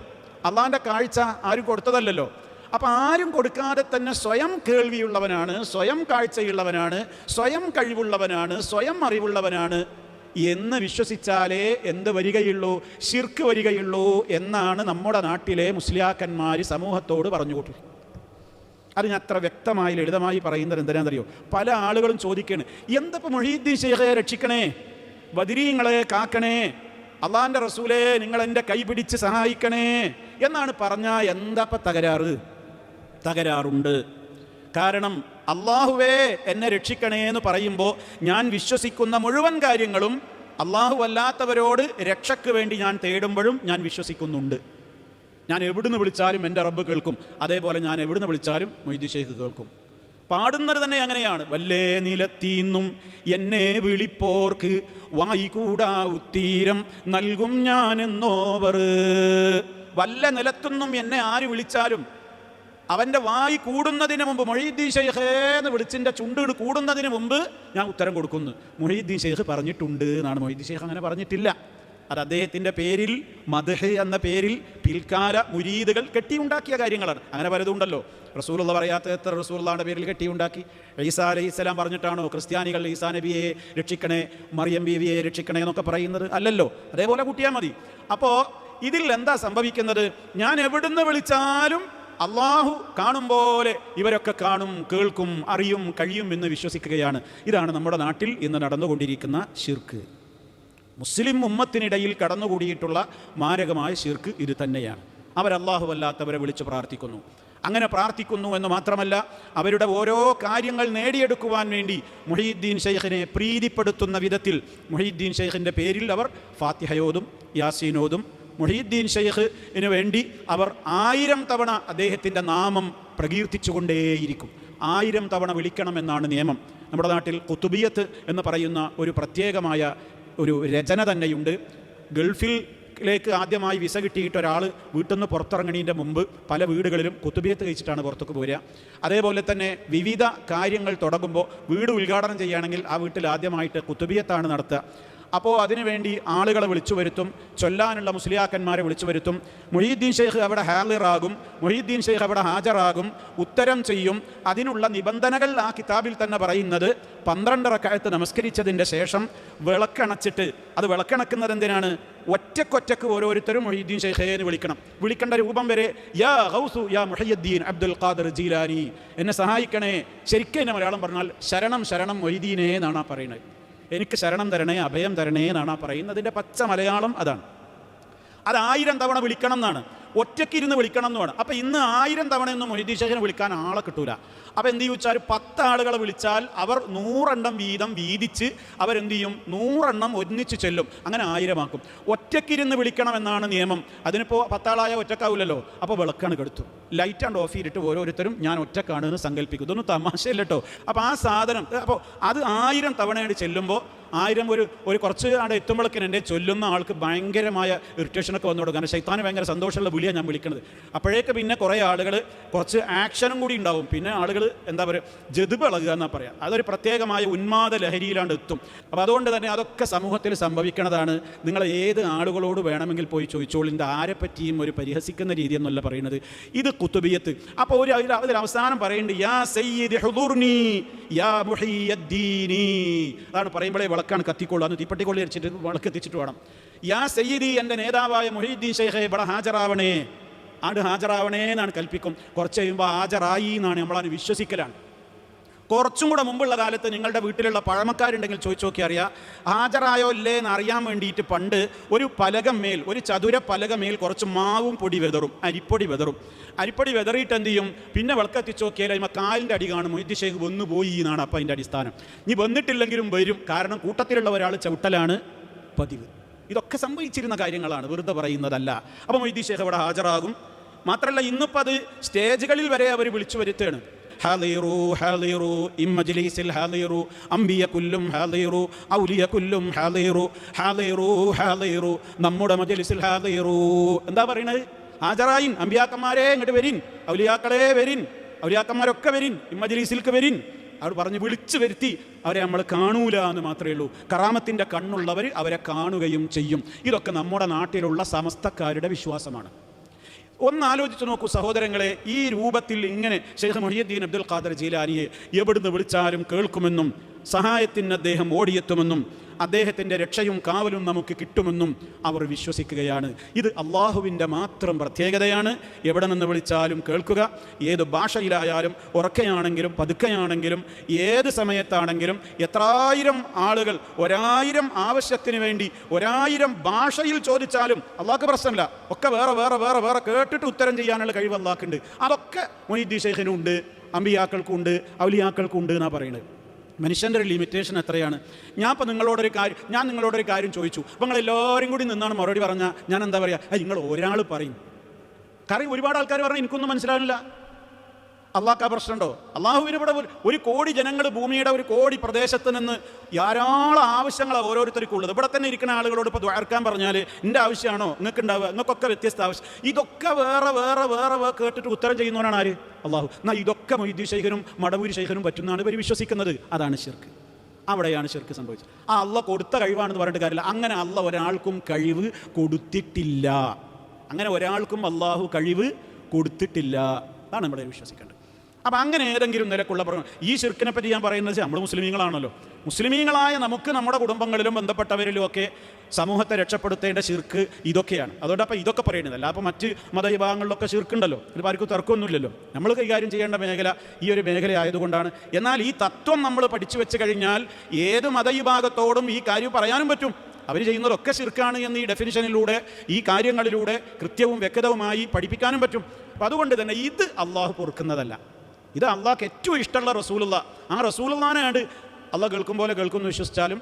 അള്ളാഹിൻ്റെ കാഴ്ച ആരും കൊടുത്തതല്ലല്ലോ. അപ്പം ആരും കൊടുക്കാതെ തന്നെ സ്വയം കേൾവിയുള്ളവനാണ്, സ്വയം കാഴ്ചയുള്ളവനാണ്, സ്വയം കഴിവുള്ളവനാണ്, സ്വയം അറിവുള്ളവനാണ് എന്ന് വിശ്വസിച്ചാലേ എന്ത് വരികയുള്ളൂ? ശിർക്ക് വരികയുള്ളൂ എന്നാണ് നമ്മുടെ നാട്ടിലെ മുസ്ലിയാക്കന്മാർ സമൂഹത്തോട് പറഞ്ഞുകൊട്ടു. അത് ഞാൻ അത്ര വ്യക്തമായി ലളിതമായി പറയുന്നത് എന്തിനാണെന്നറിയോ? പല ആളുകളും ചോദിക്കുകയാണ്, എന്തപ്പോൾ മുഹീദ്ദീൻ ശൈഖെ രക്ഷിക്കണേ, ബദരീങ്ങളെ കാക്കണേ, അള്ളാഹിൻ്റെ റസൂലേ നിങ്ങൾ എൻ്റെ കൈ പിടിച്ച് സഹായിക്കണേ എന്നാണ് പറഞ്ഞാൽ എന്താപ്പം തകരാറ്? തകരാറുണ്ട്. കാരണം അള്ളാഹുവേ എന്നെ രക്ഷിക്കണേ എന്ന് പറയുമ്പോൾ ഞാൻ വിശ്വസിക്കുന്ന മുഴുവൻ കാര്യങ്ങളും അള്ളാഹു അല്ലാത്തവരോട് രക്ഷയ്ക്ക് വേണ്ടി ഞാൻ തേടുമ്പോഴും ഞാൻ വിശ്വസിക്കുന്നുണ്ട്. ഞാൻ എവിടുന്ന് വിളിച്ചാലും എൻ്റെ റബ്ബ് കേൾക്കും. അതേപോലെ ഞാൻ എവിടുന്ന് വിളിച്ചാലും മൊയ്ദി ശൈഖ് കേൾക്കും. പാടുന്നത് തന്നെ അങ്ങനെയാണ്. വല്ലേ നിലത്തീന്നും എന്നെ വിളിപ്പോർക്ക് വായിക്കൂടാ ഉത്തീരം നൽകും ഞാനെന്നോവർ. വല്ല നിലത്തുനിന്നും എന്നെ ആര് വിളിച്ചാലും അവൻ്റെ വായി കൂടുന്നതിന് മുമ്പ് മൊഹീദ്ദീൻ ശൈഖ് എന്ന് വിളിച്ചിൻ്റെ ചുണ്ട് കൂടുന്നതിന് മുമ്പ് ഞാൻ ഉത്തരം കൊടുക്കുന്നു. മൊഹീദ്ദീൻ ശൈഖ് പറഞ്ഞിട്ടുണ്ട് എന്നാണ്. മൊഹീദ്ദീൻ ശൈഖ് അങ്ങനെ പറഞ്ഞിട്ടില്ല. അത് അദ്ദേഹത്തിൻ്റെ പേരിൽ മദ്ഹ് എന്ന പേരിൽ പിൽക്കാല മുരീദുകൾ കെട്ടിയുണ്ടാക്കിയ കാര്യങ്ങളാണ്. അങ്ങനെ പലതും ഉണ്ടല്ലോ. റസൂലുള്ള പറയാത്ത എത്ര റസൂലുള്ളാഹിയുടെ പേരിൽ കെട്ടിയുണ്ടാക്കി. ഈസാ അലൈഹിസ്സലാം പറഞ്ഞിട്ടാണോ ക്രിസ്ത്യാനികൾ ഈസാ നബിയെ രക്ഷിക്കണേ, മറിയം ബീവിയെ രക്ഷിക്കണേ എന്നൊക്കെ പറയുന്നത്? അല്ലല്ലോ. അതേപോലെ കൂട്ടിയാൽ മതി. അപ്പോൾ ഇതിൽ എന്താ സംഭവിക്കുന്നത്? ഞാൻ എവിടുന്ന് വിളിച്ചാലും അള്ളാഹു കാണും പോലെ ഇവരൊക്കെ കാണും, കേൾക്കും, അറിയും, കഴിയും എന്ന് വിശ്വസിക്കുകയാണ്. ഇതാണ് നമ്മുടെ നാട്ടിൽ ഇന്ന് നടന്നുകൊണ്ടിരിക്കുന്ന ശിർക്ക്. മുസ്ലിം ഉമ്മത്തിനിടയിൽ കടന്നുകൂടിയിട്ടുള്ള മാരകമായ ശിർക്ക് ഇത് തന്നെയാണ്. അവരല്ലാഹുവല്ലാത്തവരെ വിളിച്ച് പ്രാർത്ഥിക്കുന്നു. അങ്ങനെ പ്രാർത്ഥിക്കുന്നു എന്ന് മാത്രമല്ല, അവരുടെ ഓരോ കാര്യങ്ങൾ നേടിയെടുക്കുവാൻ വേണ്ടി മുഹീദ്ദീൻ ശൈഖിനെ പ്രീതിപ്പെടുത്തുന്ന വിധത്തിൽ മുഹീദ്ദീൻ ശൈഖിൻ്റെ പേരിൽ അവർ ഫാത്തിഹയോതും യാസീനോതും. മുഹീദ്ദീൻ ശൈഖിന് വേണ്ടി അവർ 1000 തവണ അദ്ദേഹത്തിൻ്റെ നാമം പ്രകീർത്തിച്ചുകൊണ്ടേയിരിക്കും. 1000 തവണ വിളിക്കണമെന്നാണ് നിയമം. നമ്മുടെ നാട്ടിൽ ഖുതുബിയത്ത് എന്ന് പറയുന്ന ഒരു പ്രത്യേകമായ ഒരു രചന തന്നെയുണ്ട്. ഗൾഫിലേക്ക് ആദ്യമായി വിസ കിട്ടിയിട്ട് ഒരാൾ വീട്ടിൽ നിന്ന് പുറത്തിറങ്ങണതിൻ്റെ മുമ്പ് പല വീടുകളിലും ഖുതുബിയത്ത് കഴിച്ചിട്ടാണ് പുറത്തേക്ക് പോരുക. അതേപോലെ തന്നെ വിവിധ കാര്യങ്ങൾ തുടങ്ങുമ്പോൾ വീട് ഉദ്ഘാടനം ചെയ്യുകയാണെങ്കിൽ ആ വീട്ടിൽ ആദ്യമായിട്ട് ഖുതുബിയത്താണ് നടത്തുക. അപ്പോൾ അതിനുവേണ്ടി ആളുകളെ വിളിച്ചു വരുത്തും, ചൊല്ലാനുള്ള മുസ്ലിയാക്കന്മാരെ വിളിച്ചു വരുത്തും. മുഹീദ്ദീൻ ശൈഖ് അവിടെ ഹാളിറാകും, മുഹീദ്ദീൻ ശൈഖ് അവിടെ ഹാജറാകും, ഉത്തരം ചെയ്യും. അതിനുള്ള നിബന്ധനകൾ ആ കിതാബിൽ തന്നെ പറയുന്നത് 12 റക്അത്ത് നമസ്കരിച്ചതിൻ്റെ ശേഷം വിളക്കണച്ചിട്ട്, അത് വിളക്കണക്കുന്നത് എന്തിനാണ്? ഒറ്റക്കൊറ്റക്ക് ഓരോരുത്തരും മുഹീദ്ദീൻ ശൈഖേന്ന് വിളിക്കണം. വിളിക്കേണ്ട രൂപം വരെ യാ ഗൗസു യാ മുഹയ്യദ്ദീൻ അബ്ദുൽ ഖാദിർ ജീലാനി, എന്നെ സഹായിക്കണേ. ശരിക്കും എന്നെ മലയാളം പറഞ്ഞാൽ ശരണം ശരണം മൊയ്തീനേ എന്നാണ് ആ പറയുന്നത്. എനിക്ക് ശരണം തരണേ, അഭയം തരണേ എന്നാണ് ആ പറയുന്നത്. അതിൻ്റെ പച്ച മലയാളം അതാണ്. അത് 1000 തവണ വിളിക്കണം എന്നാണ്, ഒറ്റയ്ക്കിരുന്ന് വിളിക്കണം എന്നുമാണ്. അപ്പോൾ ഇന്ന് 1000 തവണയൊന്നും മുഹീദ്ദീൻ ശൈഖിനെ വിളിക്കാൻ ആളെ കിട്ടൂല. അപ്പോൾ എന്ത് ചോദിച്ചാൽ 10 ആളുകളെ വിളിച്ചാൽ അവർ 100 എണ്ണം വീതം വീതിച്ച് അവരെന്ത് ചെയ്യും? 100 എണ്ണം ഒന്നിച്ച് ചെല്ലും. അങ്ങനെ 1000 ആക്കും. ഒറ്റയ്ക്കിരുന്ന് വിളിക്കണമെന്നാണ് നിയമം. അതിനിപ്പോൾ 10 ആളായ ഒറ്റക്കാവില്ലല്ലോ. അപ്പോൾ വിളക്കാണ് കെടുത്തു, ലൈറ്റ് ആൻഡ് ഓഫ് ചെയ്തിട്ട് ഓരോരുത്തരും ഞാൻ ഒറ്റക്കാണ് എന്ന് സങ്കല്പിക്കും. ഇതൊന്നും തമാശയല്ല കേട്ടോ. അപ്പോൾ ആ സാധനം, അപ്പോൾ അത് 1000 തവണയായിട്ട് ചെല്ലുമ്പോൾ 1000 ഒരു കുറച്ച് ആടെ എത്തുമ്പോഴേക്കും എൻ്റെ ചൊല്ലുന്ന ആൾക്ക് ഭയങ്കരമായ ഇറിറ്റേഷനൊക്കെ വന്നു കൊടുക്കും. കാരണം ശൈത്താന് ഭയങ്കര സന്തോഷമുള്ള വിളിയാണ് ഞാൻ വിളിക്കുന്നത്. അപ്പോഴേക്ക് പിന്നെ കുറേ ആളുകൾ കുറച്ച് ആക്ഷനും കൂടി ഉണ്ടാവും. പിന്നെ ആളുകൾ എന്താ പറയുക, ജദ്ബ് ഇളകുക എന്നാ പറയാം. അതൊരു പ്രത്യേകമായ ഉന്മാദ ലഹരിയിലാണ്ട് എത്തും. അപ്പോൾ അതുകൊണ്ട് തന്നെ അതൊക്കെ സമൂഹത്തിൽ സംഭവിക്കുന്നതാണ്. നിങ്ങൾ ഏത് ആളുകളോട് വേണമെങ്കിൽ പോയി ചോദിച്ചോളൂ. ഇത് ആരെപ്പറ്റിയും ഒരു പരിഹസിക്കുന്ന രീതി എന്നല്ല പറയുന്നത്. ഇത് ഖുതുബിയത്ത്. അപ്പോൾ അതിൽ അവസാനം പറയുന്നുണ്ട് യാ സയ്യിദി ഹുദുർനി യാ മുഹിയ്യദ്ദീനി. അതാണ് പറയുമ്പോഴേ വിളക്കാണ് കത്തിക്കൊള്ളു. അന്ന് തീപ്പട്ടിക്കൊള്ളി അരിച്ചിട്ട് വിളക്ക് എത്തിച്ചിട്ട് വേണം. യാ സയ്യിദി, എൻ്റെ നേതാവായ മുഹീദ്ദീൻ ശൈഖേ ഇവിടെ ഹാജറാവണേ, ആണ്ട് ഹാജറാവണേ എന്നാണ് കൽപ്പിക്കും. കുറച്ച് കഴിയുമ്പോൾ ഹാജറായി എന്നാണ് നമ്മളത് വിശ്വസിക്കലാണ്. കുറച്ചും കൂടെ മുമ്പുള്ള കാലത്ത് നിങ്ങളുടെ വീട്ടിലുള്ള പഴമക്കാരുണ്ടെങ്കിൽ ചോദിച്ചു നോക്കി അറിയാം. ഹാജറായോ ഇല്ലേ എന്ന് അറിയാൻ വേണ്ടിയിട്ട് പണ്ട് ഒരു പലകമേൽ, ഒരു ചതുര പലകമേൽ കുറച്ച് മാവും പൊടി വെതറും, അരിപ്പൊടി വെതറും. അരിപ്പൊടി വെതറിയിട്ട് എന്ത് ചെയ്യും? പിന്നെ വിളക്കെത്തിച്ച് നോക്കിയാൽ അതിന് കാലിൻ്റെ അടി കാണും. മുഹീദ്ദീൻ ശൈഖ് വന്നു പോയി എന്നാണ് അപ്പം അതിൻ്റെ അടിസ്ഥാനം. ഇനി വന്നിട്ടില്ലെങ്കിലും വരും. കാരണം കൂട്ടത്തിലുള്ള ഒരാൾ ചവിട്ടലാണ് പതിവ്. ഇതൊക്കെ സംഭവിച്ചിരുന്ന കാര്യങ്ങളാണ്, വെറുതെ പറയുന്നതല്ല. അപ്പോൾ മുഹീദ്ദീൻ ശൈഖ് അവിടെ ഹാജറാകും. മാത്രമല്ല ഇന്നിപ്പോൾ അത് സ്റ്റേജുകളിൽ വരെ അവർ വിളിച്ചു വരുത്തുകയാണ്. ഹാളിറു ഹാളിറു ഇമ്മജ്ലിസിൽ ഹാളിറു അംബിയ കുല്ലും ഹാളിറു ഔലിയ കുല്ലും ഹാളിറു ഹാളിറു ഹാളിറു നമ്മുടെ മജ്ലിസിൽ ഹാളിറു. എന്താ പറയുന്നത്? ഹാജറായിൻ, അമ്പിയാക്കന്മാരെ ഇങ്ങോട്ട് വരിൻ, ഔലിയാക്കളെ വരിൻ, ഔലിയാക്കന്മാരൊക്കെ വരിൻ, ഇമ്മജ്ലിസിൽക്ക് വരിൻ. അവർ പറഞ്ഞ് വിളിച്ചു വരുത്തി. അവരെ നമ്മൾ കാണൂല എന്ന് മാത്രമേ ഉള്ളൂ. കറാമത്തിൻ്റെ കണ്ണുള്ളവർ അവരെ കാണുകയും ചെയ്യും. ഇതൊക്കെ നമ്മുടെ നാട്ടിലുള്ള സമസ്തക്കാരുടെ വിശ്വാസമാണ്. ഒന്നാലോചിച്ച് നോക്കൂ സഹോദരങ്ങളെ. ഈ രൂപത്തിൽ ഇങ്ങനെ ശൈഖ് മുഹിയുദ്ദീൻ അബ്ദുൽ ഖാദിർ ജീലാനിയെ എവിടുന്ന് വിളിച്ചാലും കേൾക്കുമെന്നും സഹായത്തിന് അദ്ദേഹം ഓടിയെത്തുമെന്നും അദ്ദേഹത്തിൻ്റെ രക്ഷയും കാവലും നമുക്ക് കിട്ടുമെന്നും അവർ വിശ്വസിക്കുകയാണ്. ഇത് അള്ളാഹുവിൻ്റെ മാത്രം പ്രത്യേകതയാണ്. എവിടെ നിന്ന് വിളിച്ചാലും കേൾക്കുക. ഏത് ഭാഷയിലായാലും, ഉറക്കെയാണെങ്കിലും പതുക്കെയാണെങ്കിലും, ഏത് സമയത്താണെങ്കിലും, എത്രായിരം ആളുകൾ 1000 ആവശ്യത്തിന് വേണ്ടി 1000 ഭാഷയിൽ ചോദിച്ചാലും അള്ളാഹ്ക്ക് പ്രശ്നമില്ല. ഒക്കെ വേറെ വേറെ വേറെ വേറെ കേട്ടിട്ട് ഉത്തരം ചെയ്യാനുള്ള കഴിവ് അള്ളാഹ്ക്കുണ്ട്. അതൊക്കെ മുഹീദ്ദീൻ ശൈഖിനുണ്ട്, അമ്പിയാക്കൾക്കുണ്ട്, ഔലിയാക്കൾക്കുണ്ട് എന്നാണ് പറയുന്നത്. മനുഷ്യൻ്റെ ഒരു ലിമിറ്റേഷൻ എത്രയാണ്? ഞാൻ നിങ്ങളോടൊരു കാര്യം ചോദിച്ചു. അപ്പോൾ നിങ്ങൾ എല്ലാവരും കൂടി നിന്നാണ് മറുപടി പറഞ്ഞാൽ ഞാൻ എന്താ പറയുക? നിങ്ങൾ ഒരാൾ പറയും. കാരണം ഒരുപാട് ആൾക്കാർ പറഞ്ഞാൽ എനിക്കൊന്നും മനസ്സിലാവില്ല. അള്ളാഹ്ക്ക് ആ പ്രശ്നമുണ്ടോ? അള്ളാഹുവിന് ഇവിടെ 1 കോടി ജനങ്ങൾ, ഭൂമിയുടെ 1 കോടി പ്രദേശത്ത് നിന്ന് ധാരാളം ആവശ്യങ്ങളാണ് ഓരോരുത്തർക്കും ഉള്ളത്. ഇവിടെ തന്നെ ഇരിക്കുന്ന ആളുകളോട് ഇപ്പോൾ ദ്വാരക്കാൻ പറഞ്ഞാൽ എൻ്റെ ആവശ്യമാണോ നിങ്ങൾക്ക് ഉണ്ടാവുക? നിങ്ങൾക്കൊക്കെ വ്യത്യസ്ത ആവശ്യം. ഇതൊക്കെ വേറെ വേറെ വേറെ കേട്ടിട്ട് ഉത്തരം ചെയ്യുന്നവനാണ് ആര്? അള്ളാഹു. എന്നാൽ ഇതൊക്കെ മുഹീദ്ദീൻ ശൈഖിനും മടവൂരി ശൈഖിനും പറ്റുന്നതാണ് ഇവർ വിശ്വസിക്കുന്നത്. അതാണ് ശിർക്ക്. അവിടെയാണ് ശിർക്ക് സംഭവിച്ചത്. ആ അള്ള കൊടുത്ത കഴിവാണെന്ന് പറഞ്ഞിട്ട് കാര്യമില്ല. അങ്ങനെ അള്ള ഒരാൾക്കും കഴിവ് കൊടുത്തിട്ടില്ല. അങ്ങനെ ഒരാൾക്കും അള്ളാഹു കഴിവ് കൊടുത്തിട്ടില്ല. അതാണ് നമ്മുടെ വിശ്വസിക്കേണ്ടത്. അപ്പം അങ്ങനെ ഏതെങ്കിലും നിലക്കുള്ള ഈ ശിർക്കിനെ പറ്റി ഞാൻ പറയുന്നത് നമ്മൾ മുസ്ലിമീങ്ങളാണല്ലോ. മുസ്ലിമീങ്ങളായ നമുക്ക് നമ്മുടെ കുടുംബങ്ങളിലും ബന്ധപ്പെട്ടവരിലും ഒക്കെ സമൂഹത്തെ രക്ഷപ്പെടുത്തേണ്ട ശിർക്ക് ഇതൊക്കെയാണ്. അതുകൊണ്ട് അപ്പോൾ ഇതൊക്കെ പറയുന്നതല്ല. അപ്പോൾ മറ്റ് മതവിഭാഗങ്ങളിലൊക്കെ ശിർക്കുണ്ടല്ലോ, ഇതിപ്പോൾ ആർക്കും തർക്കമൊന്നുമില്ലല്ലോ. നമ്മൾ കൈകാര്യം ചെയ്യേണ്ട മേഖല ഈ ഒരു മേഖല ആയതുകൊണ്ടാണ്. എന്നാൽ ഈ തത്വം നമ്മൾ പഠിച്ചു വെച്ച് കഴിഞ്ഞാൽ ഏത് മതവിഭാഗത്തോടും ഈ കാര്യം പറയാനും പറ്റും. അവർ ചെയ്യുന്നതൊക്കെ ശിർക്കാണ് എന്ന് ഈ ഡെഫിനിഷനിലൂടെ, ഈ കാര്യങ്ങളിലൂടെ കൃത്യവും വ്യക്തവുമായി പഠിപ്പിക്കാനും പറ്റും. അപ്പം അതുകൊണ്ട് തന്നെ ഇത് അള്ളാഹു പൊറുക്കുന്നതല്ല. ഇത് അള്ളാഹ്ക്ക് ഏറ്റവും ഇഷ്ടമുള്ള റസൂലുള്ള, ആ റസൂലുള്ളാനെയാണ് അള്ളാഹ് കേൾക്കും പോലെ കേൾക്കുമെന്ന് വിശ്വസിച്ചാലും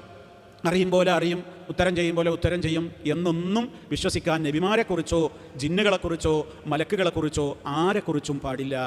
അറിയും പോലെ അറിയും, ഉത്തരം ചെയ്യും പോലെ ഉത്തരം ചെയ്യും എന്നൊന്നും വിശ്വസിക്കാൻ നബിമാരെക്കുറിച്ചോ ജിന്നുകളെക്കുറിച്ചോ മലക്കുകളെക്കുറിച്ചോ ആരെക്കുറിച്ചും പാടില്ല.